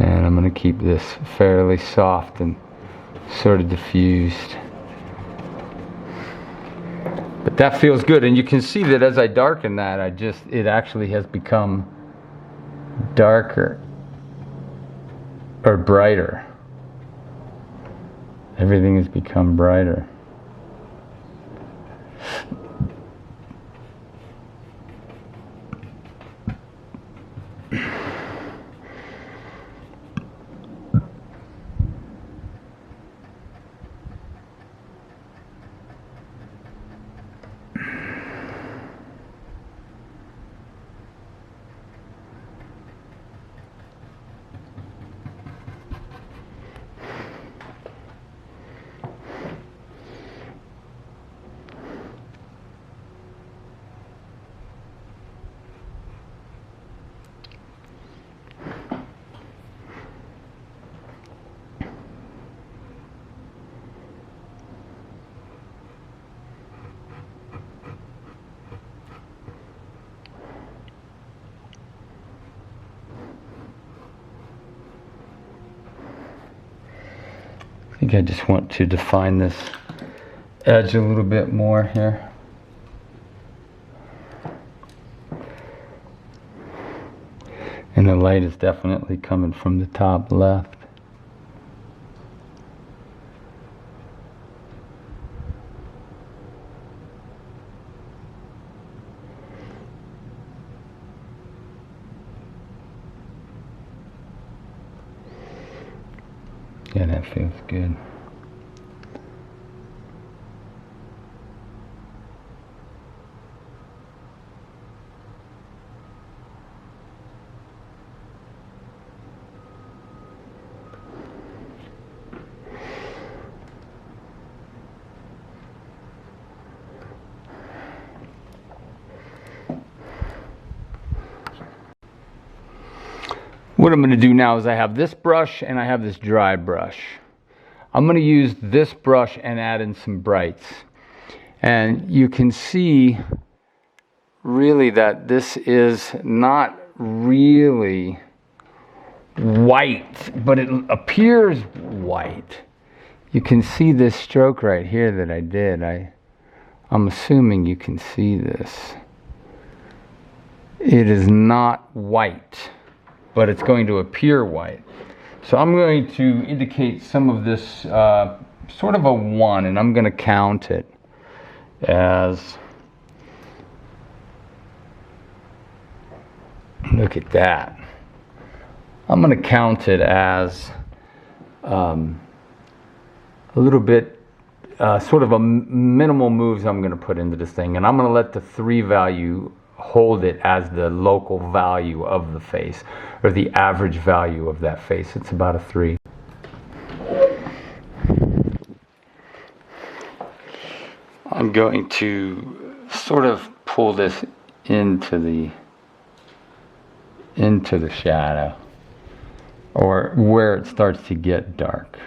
And I'm going to keep this fairly soft and sort of diffused. But that feels good, and you can see that as I darken that, it actually has become darker or brighter. Everything has become brighter. think I just want to define this edge a little bit more here. And the light is definitely coming from the top left. Yeah, that feels good. What I'm going to do now is I have this brush and I have this dry brush. I'm going to use this brush and add in some brights. And you can see really that this is not really white, but it appears white. You can see this stroke right here that I did. I'm assuming you can see this. It is not white, but it's going to appear white. So I'm going to indicate some of this sort of a 1, and I'm going to count it as, look at that. I'm going to count it as a little bit, sort of a minimal moves I'm going to put into this thing, and I'm going to let the 3 value hold it as the local value of the face, or the average value of that face. It's about a 3. I'm going to sort of pull this into the shadow, or where it starts to get dark.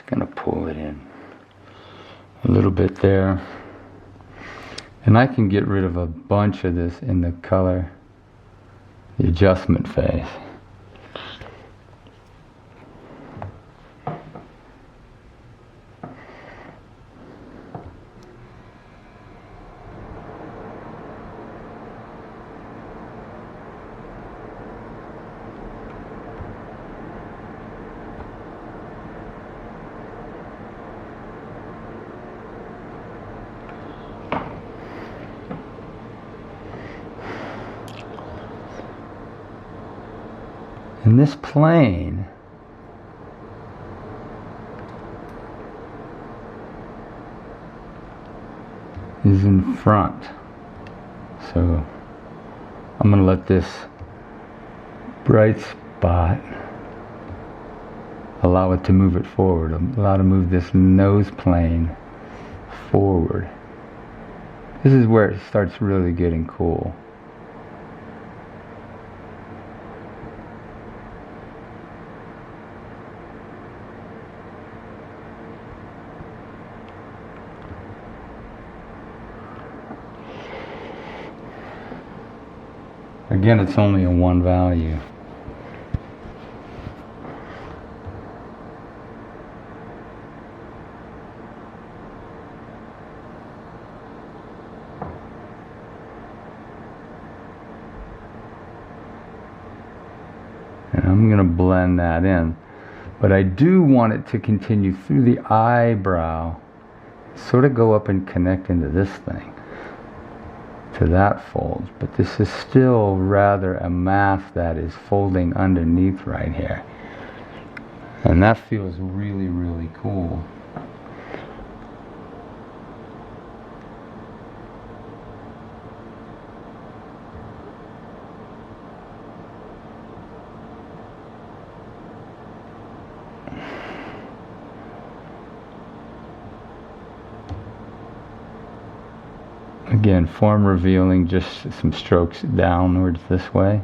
Going to pull it in a little bit there, and I can get rid of a bunch of this in the color, the adjustment phase. And this plane is in front. So I'm going to let this bright spot allow it to move it forward. Allow it to move this nose plane forward. This is where it starts really getting cool. Again, it's only a 1 value. And I'm going to blend that in. But I do want it to continue through the eyebrow, sort of go up and connect into this thing, to that fold. But this is still rather a mask that is folding underneath right here. And that feels really, really cool. Again, form revealing, just some strokes downwards this way.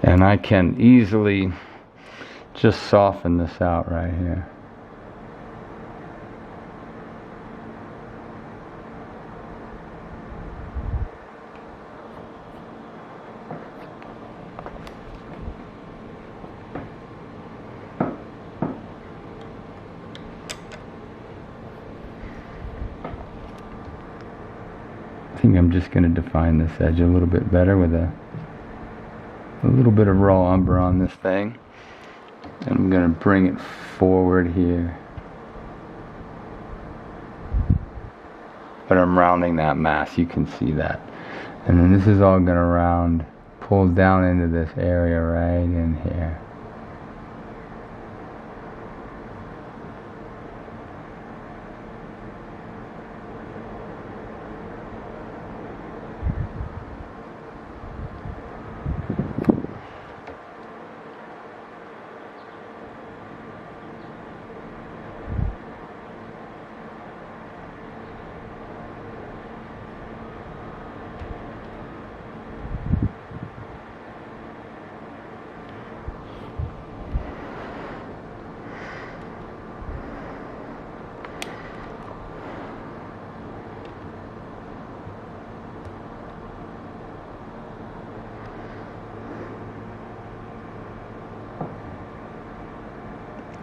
And I can easily just soften this out right here. I think I'm just going to define this edge a little bit better with a little bit of raw umber on this thing. And I'm going to bring it forward here. But I'm rounding that mass, you can see that. And then this is all going to round, pull down into this area right in here.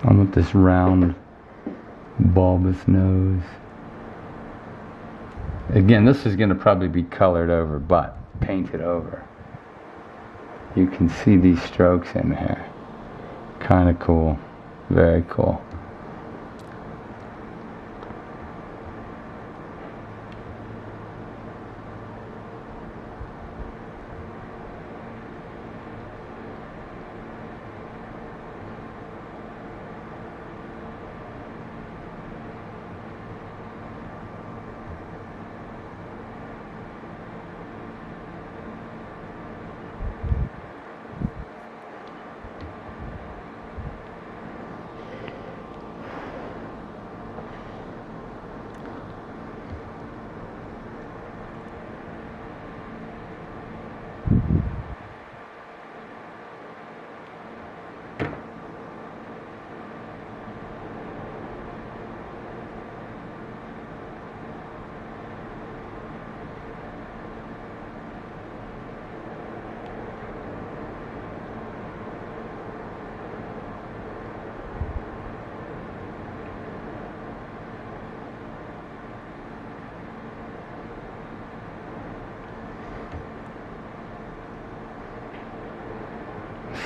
I want this round, bulbous nose. Again, this is going to probably be colored over, but painted over. You can see these strokes in here. Kind of cool. Very cool.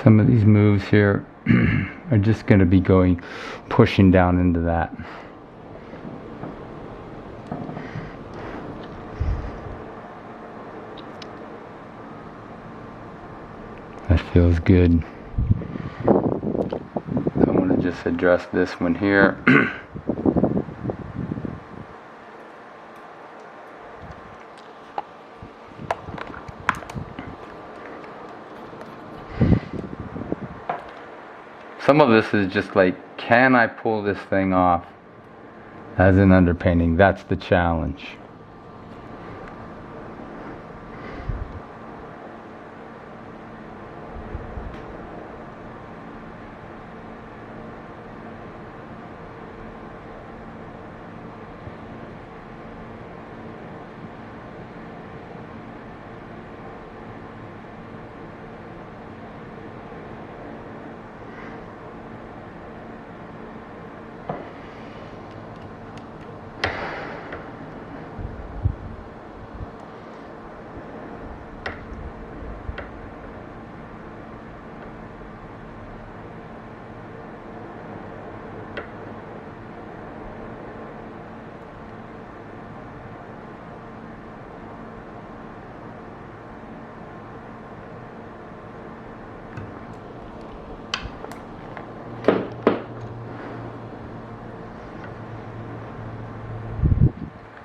Some of these moves here are just going to be pushing down into that. That feels good. I want to just address this one here. Some of this is just like, can I pull this thing off as an underpainting? That's the challenge.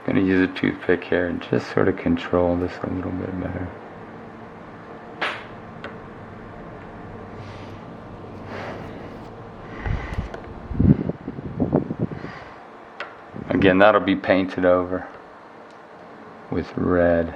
I'm going to use a toothpick here and just sort of control this a little bit better. Again, that'll be painted over with red.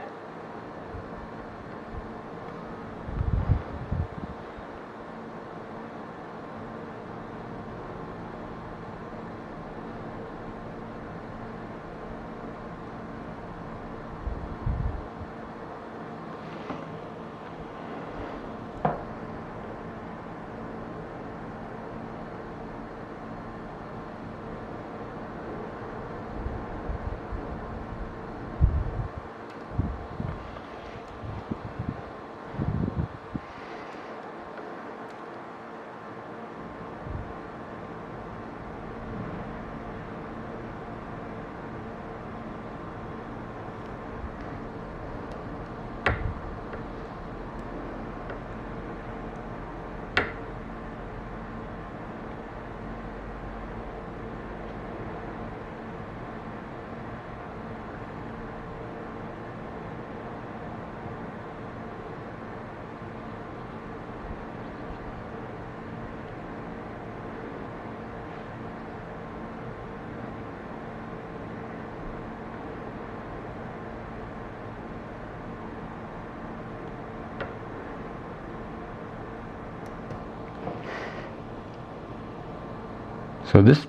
So this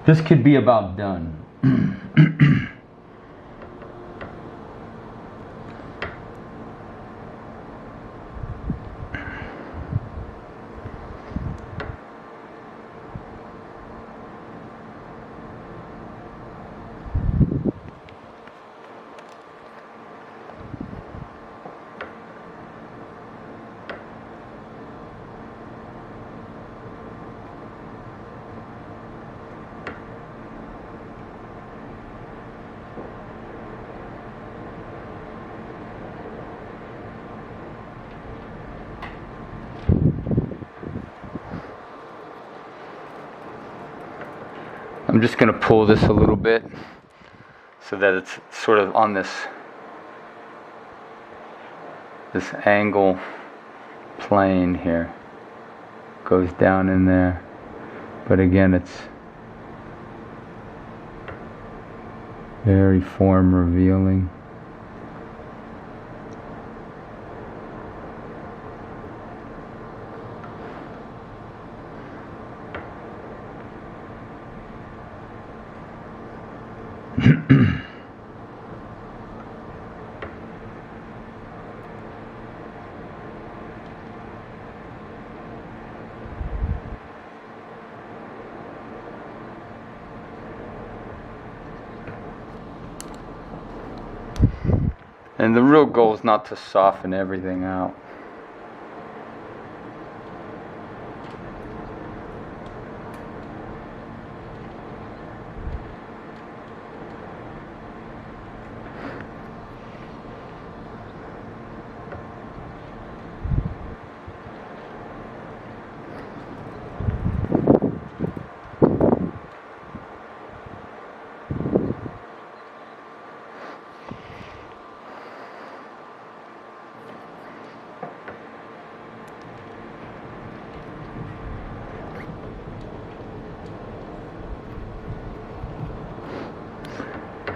this could be about done. I'm just going to pull this a little bit so that it's sort of on this angle plane here. Goes down in there, but again it's very form revealing. And the real goal is not to soften everything out.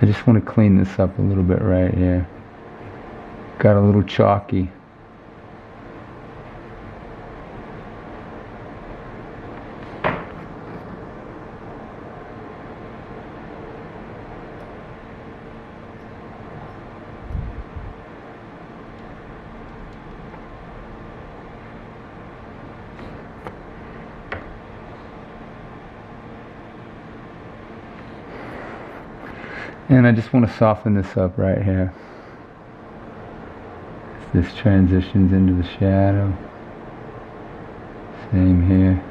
I just want to clean this up a little bit right here. Got a little chalky. And I just want to soften this up right here. This transitions into the shadow. Same here.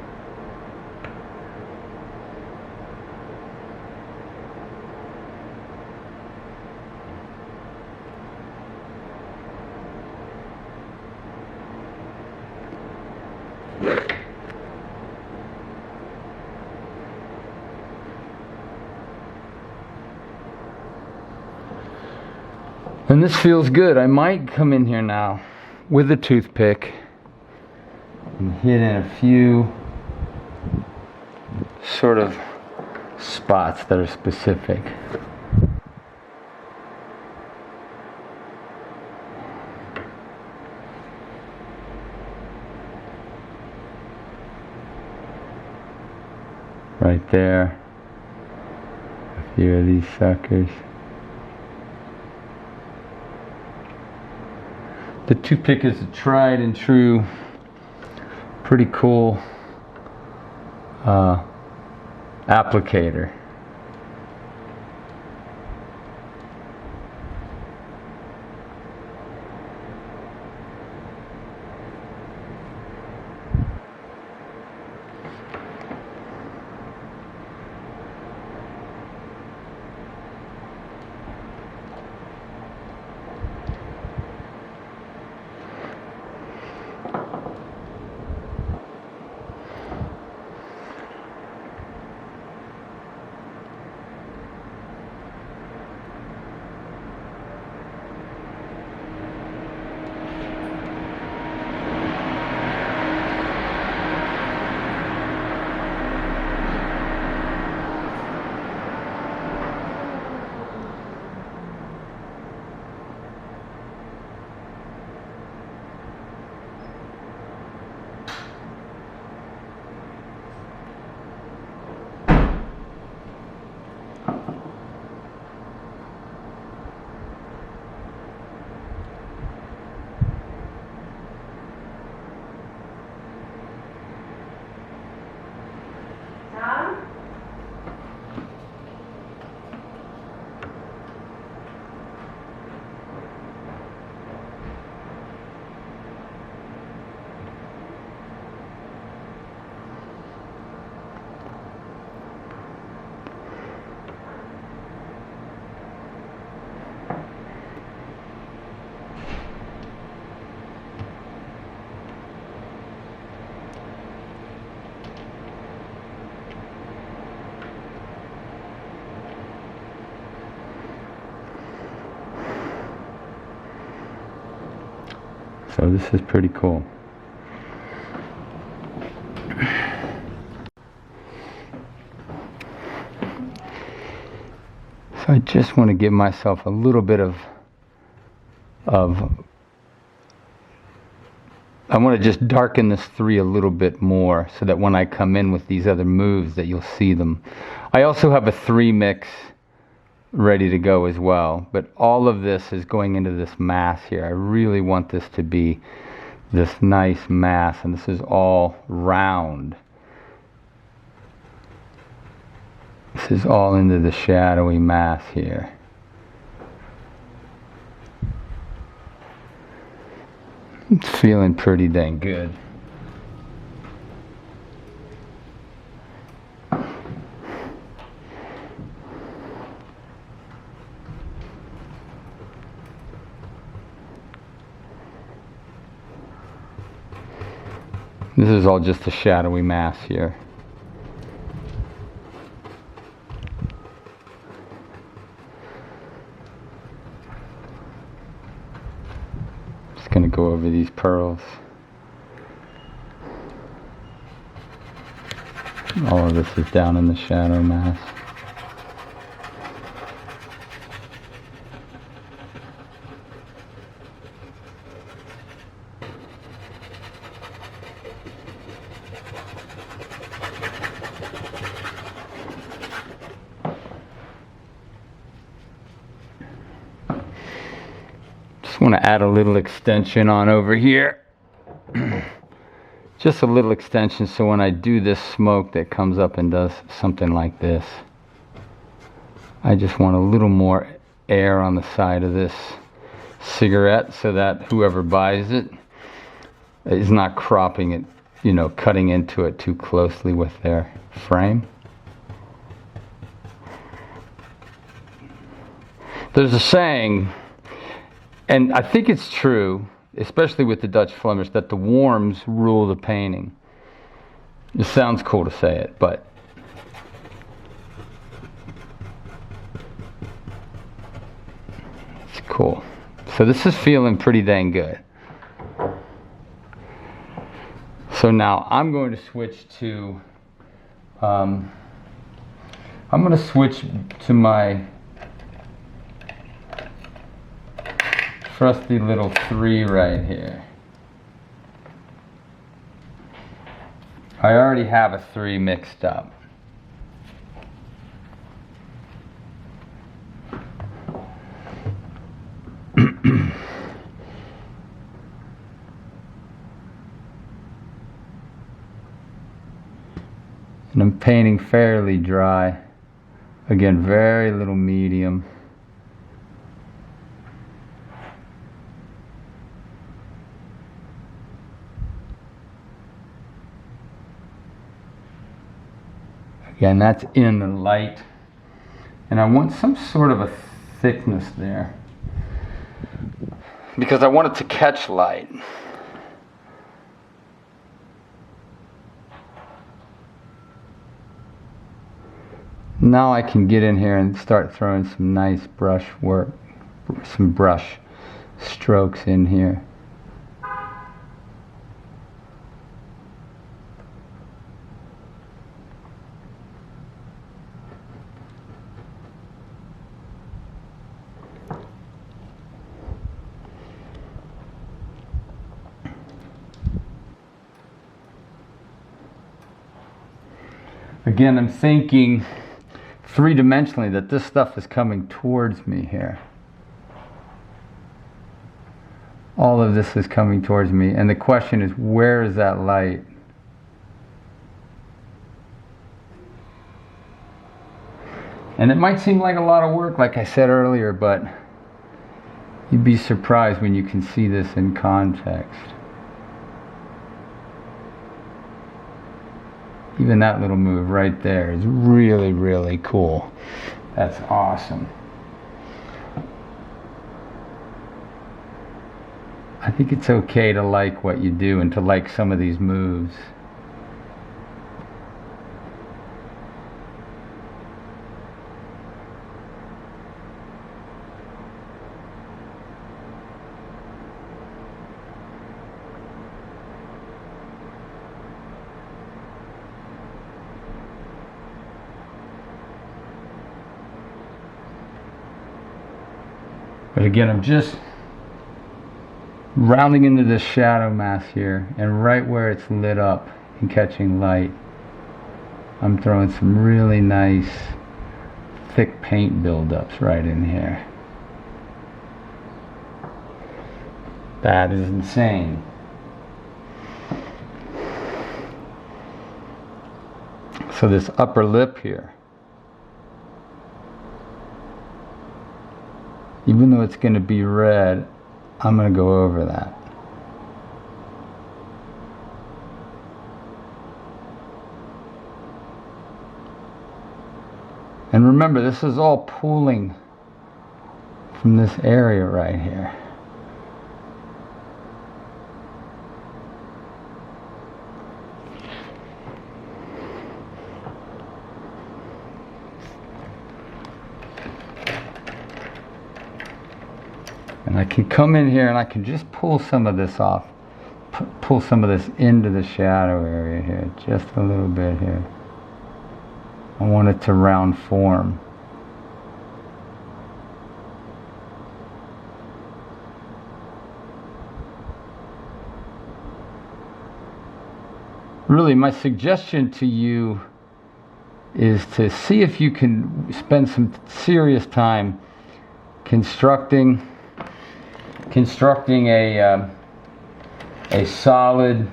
And this feels good. I might come in here now with a toothpick and hit in a few sort of spots that are specific. Right there. A few of these suckers. The toothpick is a tried and true, pretty cool applicator. So this is pretty cool. So I just want to give myself a little bit of I want to just darken this 3 a little bit more so that when I come in with these other moves that you'll see them. I also have a 3 mix ready to go as well, but all of this is going into this mass here. I really want this to be this nice mass, and this is all round. This is all into the shadowy mass here. It's feeling pretty dang good. This is all just a shadowy mass here. Just going to go over these pearls. All of this is down in the shadow mass. Want to add a little extension on over here. Just a little extension so when I do this smoke that comes up and does something like this, I just want a little more air on the side of this cigarette so that whoever buys it is not cropping it, you know, cutting into it too closely with their frame. There's a saying, and I think it's true, especially with the Dutch Flemish, that the warms rule the painting. It sounds cool to say it, but it's cool. So this is feeling pretty dang good. So now I'm going to switch to I'm going to switch to my trusty little 3 right here. I already have a 3 mixed up. And I'm painting fairly dry. Again, very little medium. Again, that's in the light. And I want some sort of a thickness there, because I want it to catch light. Now I can get in here and start throwing some nice brush work, some brush strokes in here. Again, I'm thinking 3-dimensionally that this stuff is coming towards me here. All of this is coming towards me, and the question is, where is that light? And it might seem like a lot of work, like I said earlier, but you'd be surprised when you can see this in context. Even that little move right there is really, really cool. That's awesome. I think it's okay to like what you do and to like some of these moves. But again, I'm just rounding into this shadow mass here, and right where it's lit up and catching light, I'm throwing some really nice thick paint buildups right in here. That is insane. So this upper lip here, even though it's going to be red, I'm going to go over that. And remember, this is all pooling from this area right here. And I can come in here and I can just pull some of this off. Pull some of this into the shadow area here. Just a little bit here. I want it to round form. Really, my suggestion to you is to see if you can spend some serious time constructing a solid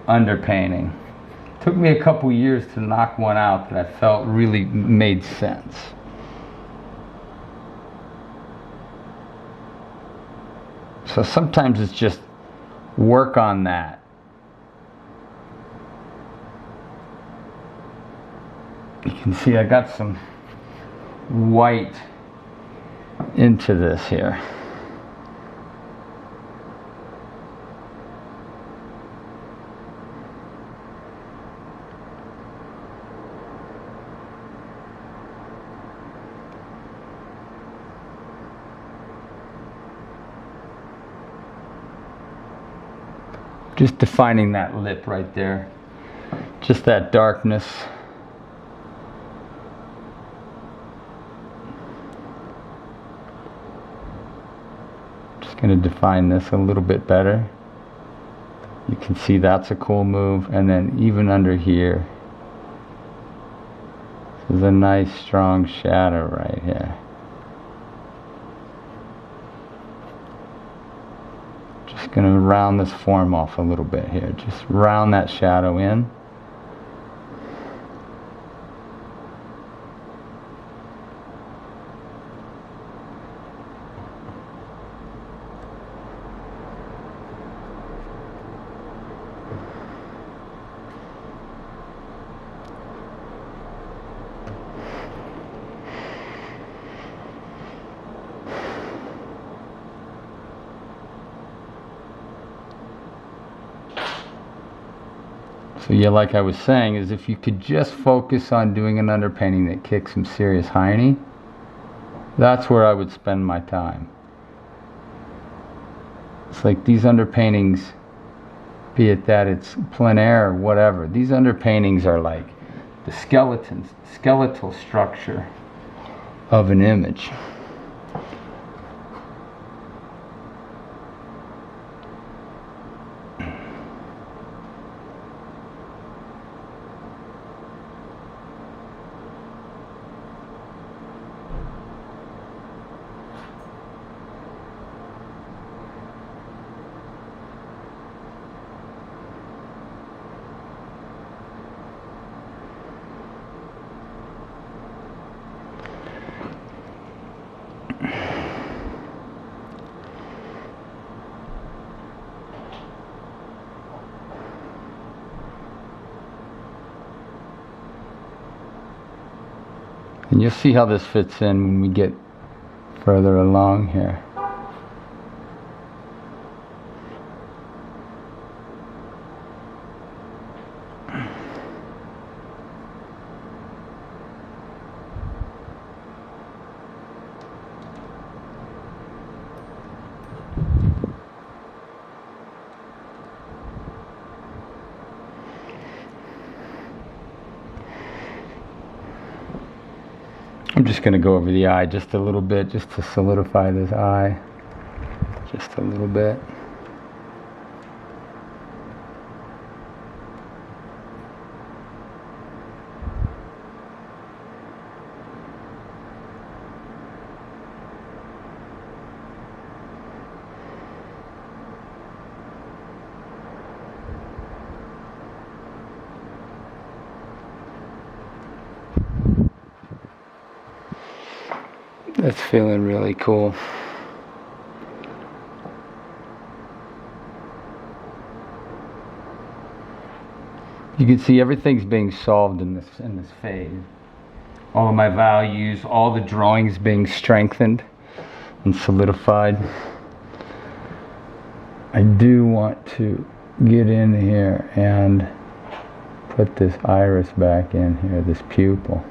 underpainting. Took me a couple years to knock one out that I felt really made sense. So sometimes it's just work on that. You can see I got some white into this here. Just defining that lip right there. Just that darkness. Just going to define this a little bit better. You can see that's a cool move, and then even under here, there's a nice strong shadow right here. Just going to round this form off a little bit here. Just round that shadow in. So yeah, like I was saying, is if you could just focus on doing an underpainting that kicks some serious hiney, that's where I would spend my time. It's like these underpaintings, be it that it's plein air or whatever, these underpaintings are like the skeletal structure of an image. And you'll see how this fits in when we get further along here. I'm just going to go over the eye just a little bit, just to solidify this eye, just a little bit. That's feeling really cool. You can see everything's being solved in this phase. All of my values, all the drawings being strengthened and solidified. I do want to get in here and put this iris back in here, this pupil.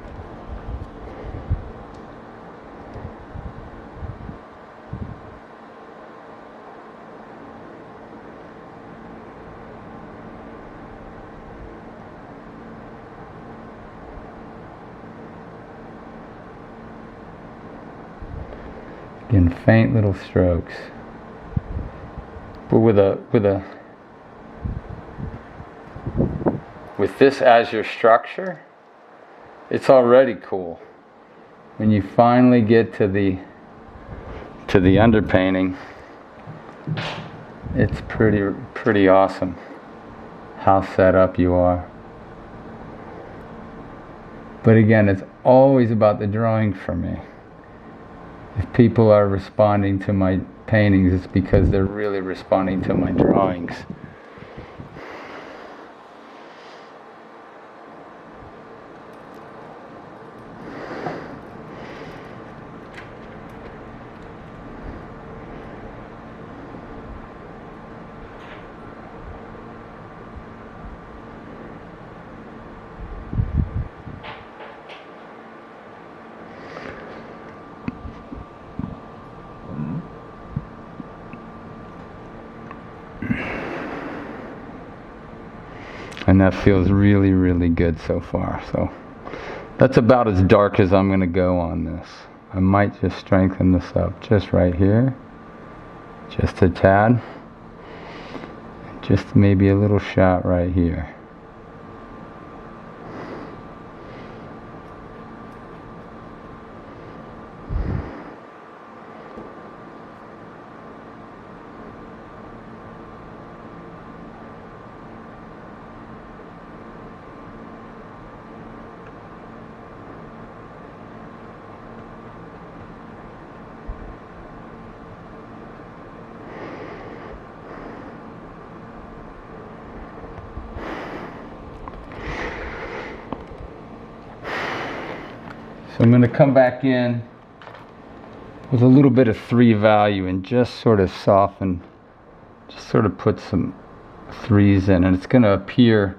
In faint little strokes, but with this as your structure, it's already cool. When you finally get to the underpainting, it's pretty awesome how set up you are. But again, it's always about the drawing for me. If people are responding to my paintings, it's because they're really responding to my drawings. And that feels really, really good so far. So that's about as dark as I'm going to go on this. I might just strengthen this up just right here. Just a tad. Just maybe a little shot right here. So I'm going to come back in with a little bit of 3 value and just sort of soften, just sort of put some 3s in, and it's going to appear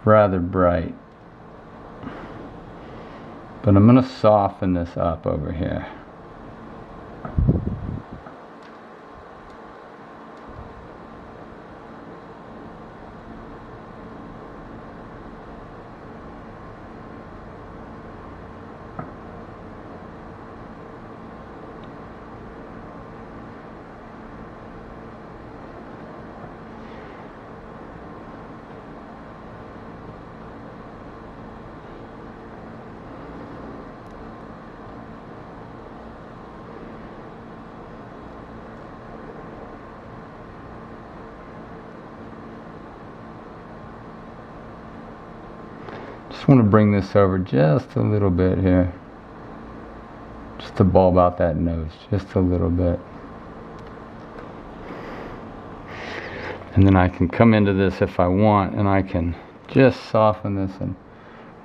rather bright. But I'm going to soften this up over here. Just want to bring this over just a little bit here. Just to bulb out that nose, just a little bit. And then I can come into this if I want, and I can just soften this and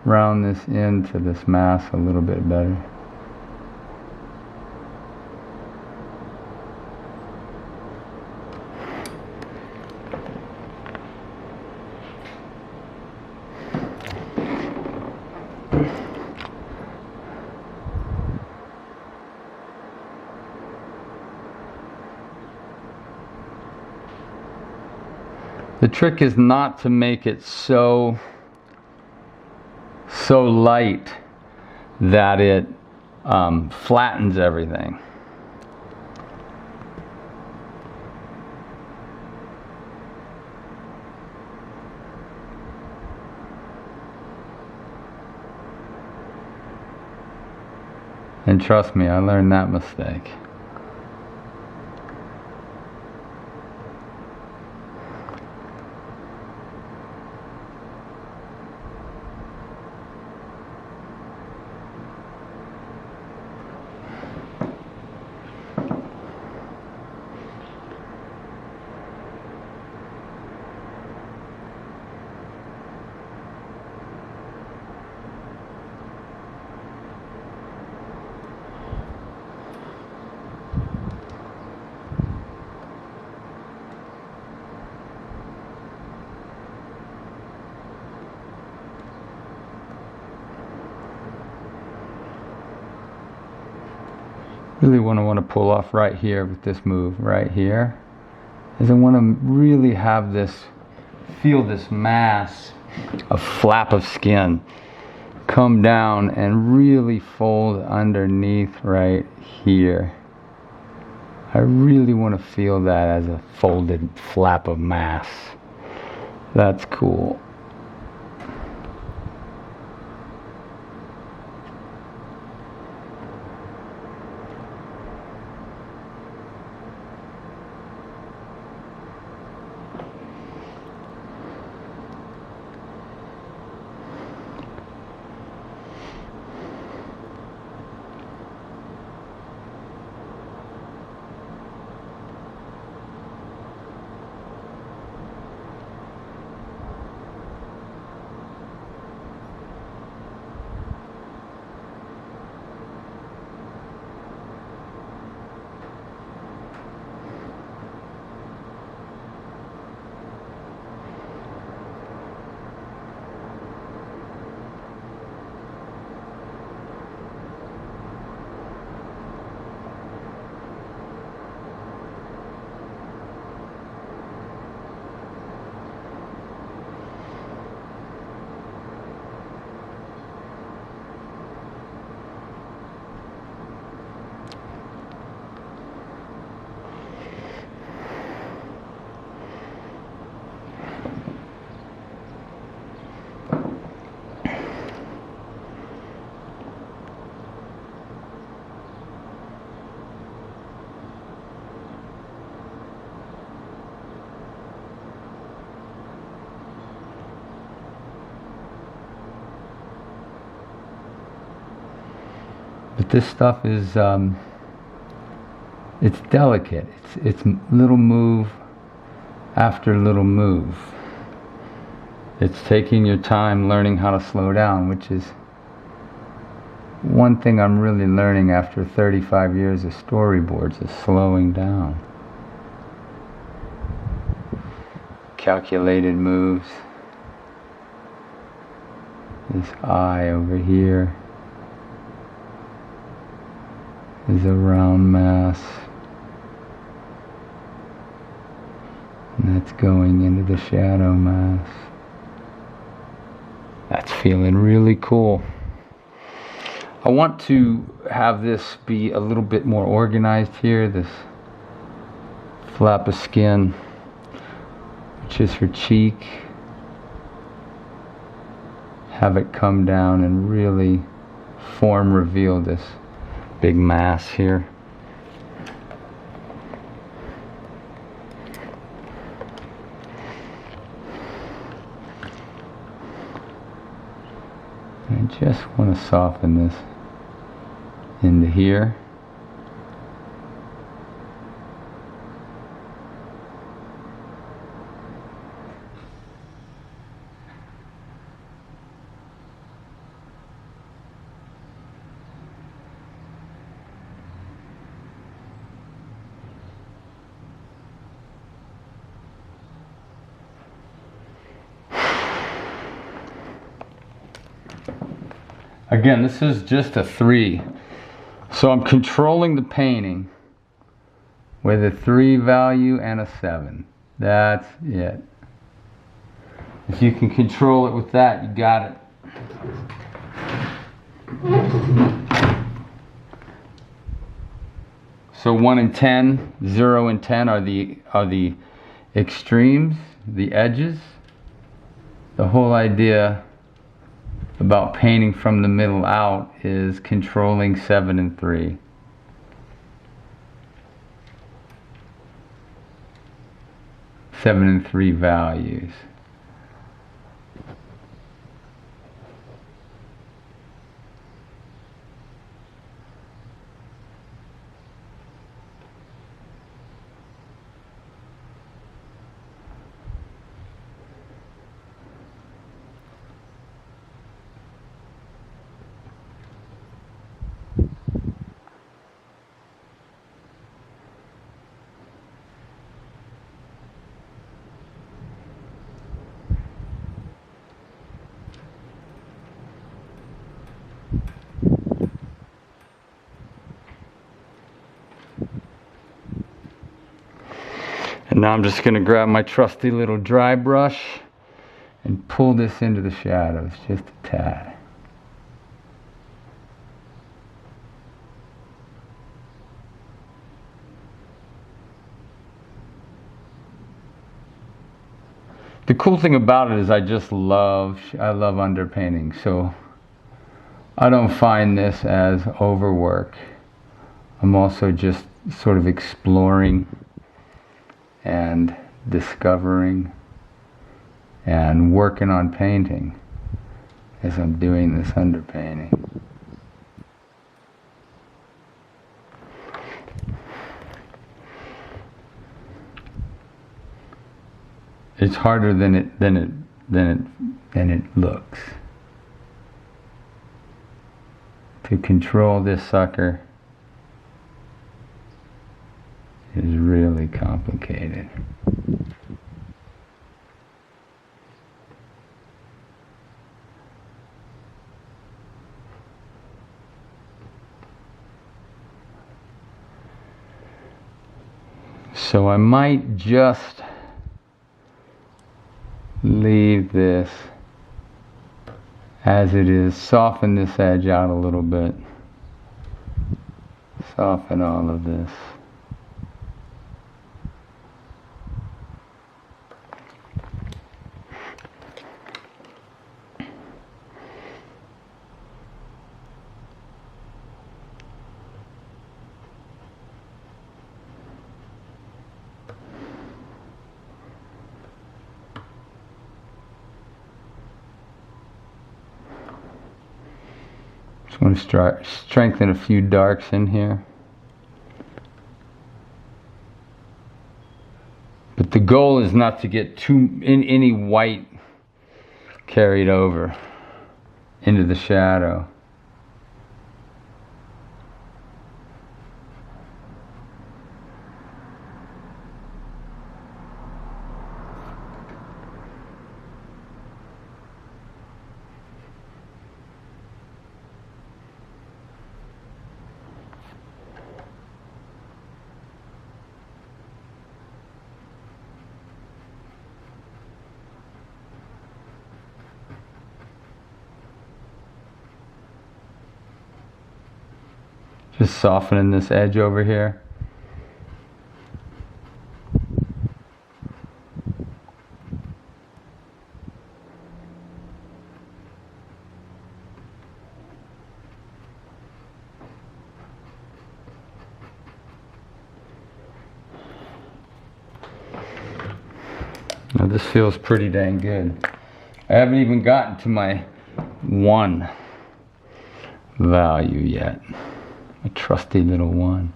round this into this mass a little bit better. The trick is not to make it so light that it flattens everything. And trust me, I learned that mistake. Really want to pull off right here with this move right here, is I want to really have this, feel this mass of flap of skin come down and really fold underneath right here. I really want to feel that as a folded flap of mass. That's cool. But this stuff is, it's delicate. It's little move after little move. It's taking your time learning how to slow down, which is one thing I'm really learning after 35 years of storyboards, is slowing down. Calculated moves. This eye over here is a round mass. And that's going into the shadow mass. That's feeling really cool. I want to have this be a little bit more organized here. This flap of skin, which is her cheek. Have it come down and really form reveal this big mass here. I just want to soften this into here. Again, this is just a 3. So I'm controlling the painting with a 3 value and a 7. That's it. If you can control it with that, you got it. So 1 and 10, 0 and 10 are the extremes, the edges. The whole idea about painting from the middle out is controlling 7 and 3. Seven and 3 values. And now I'm just going to grab my trusty little dry brush and pull this into the shadows just a tad. The cool thing about it is I love underpainting, so I don't find this as overwork. I'm also just sort of exploring and discovering and working on painting as I'm doing this underpainting. It's harder than it looks. To control this sucker is really complicated. So I might just leave this as it is, soften this edge out a little bit, soften all of this. Just want to strengthen a few darks in here. But the goal is not to get any white carried over into the shadow. Just softening this edge over here. Now this feels pretty dang good. I haven't even gotten to my 1 value yet. My trusty little 1.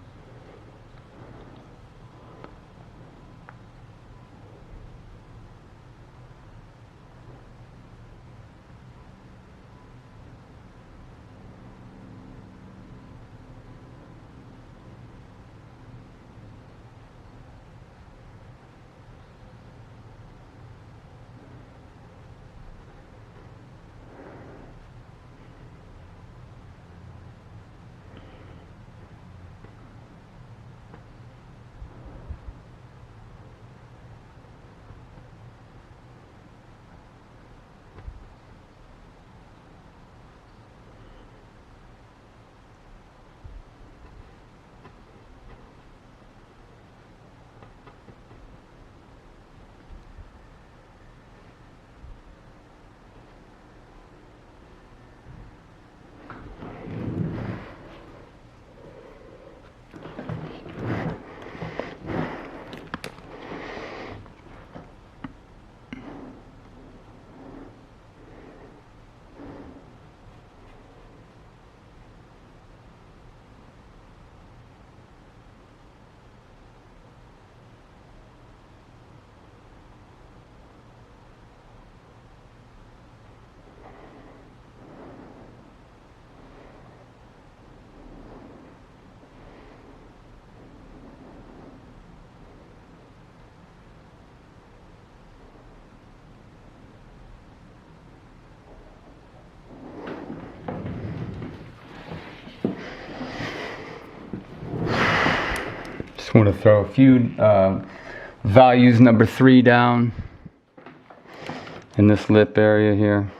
Just want to throw a few values, number 3 down in this lip area here,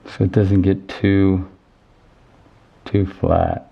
so it doesn't get too flat.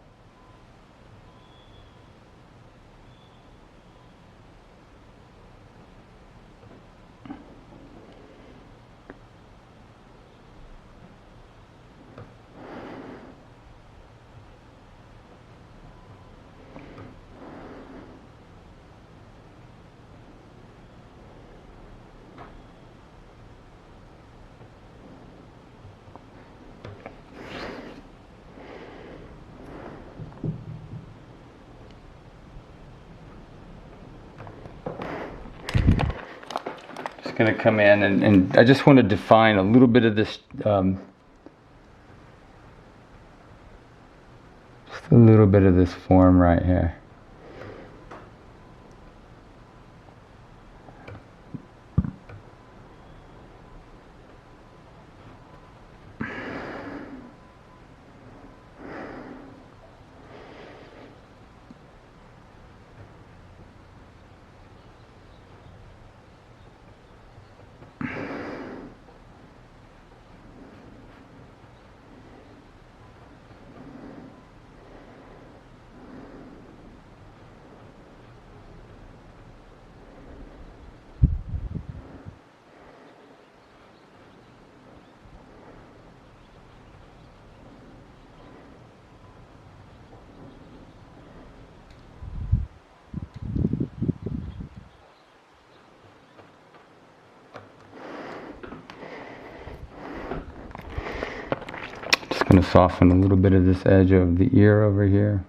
Going to come in and I just want to define a little bit of this, just a little bit of this form right here. going to soften a little bit of this edge of the ear over here.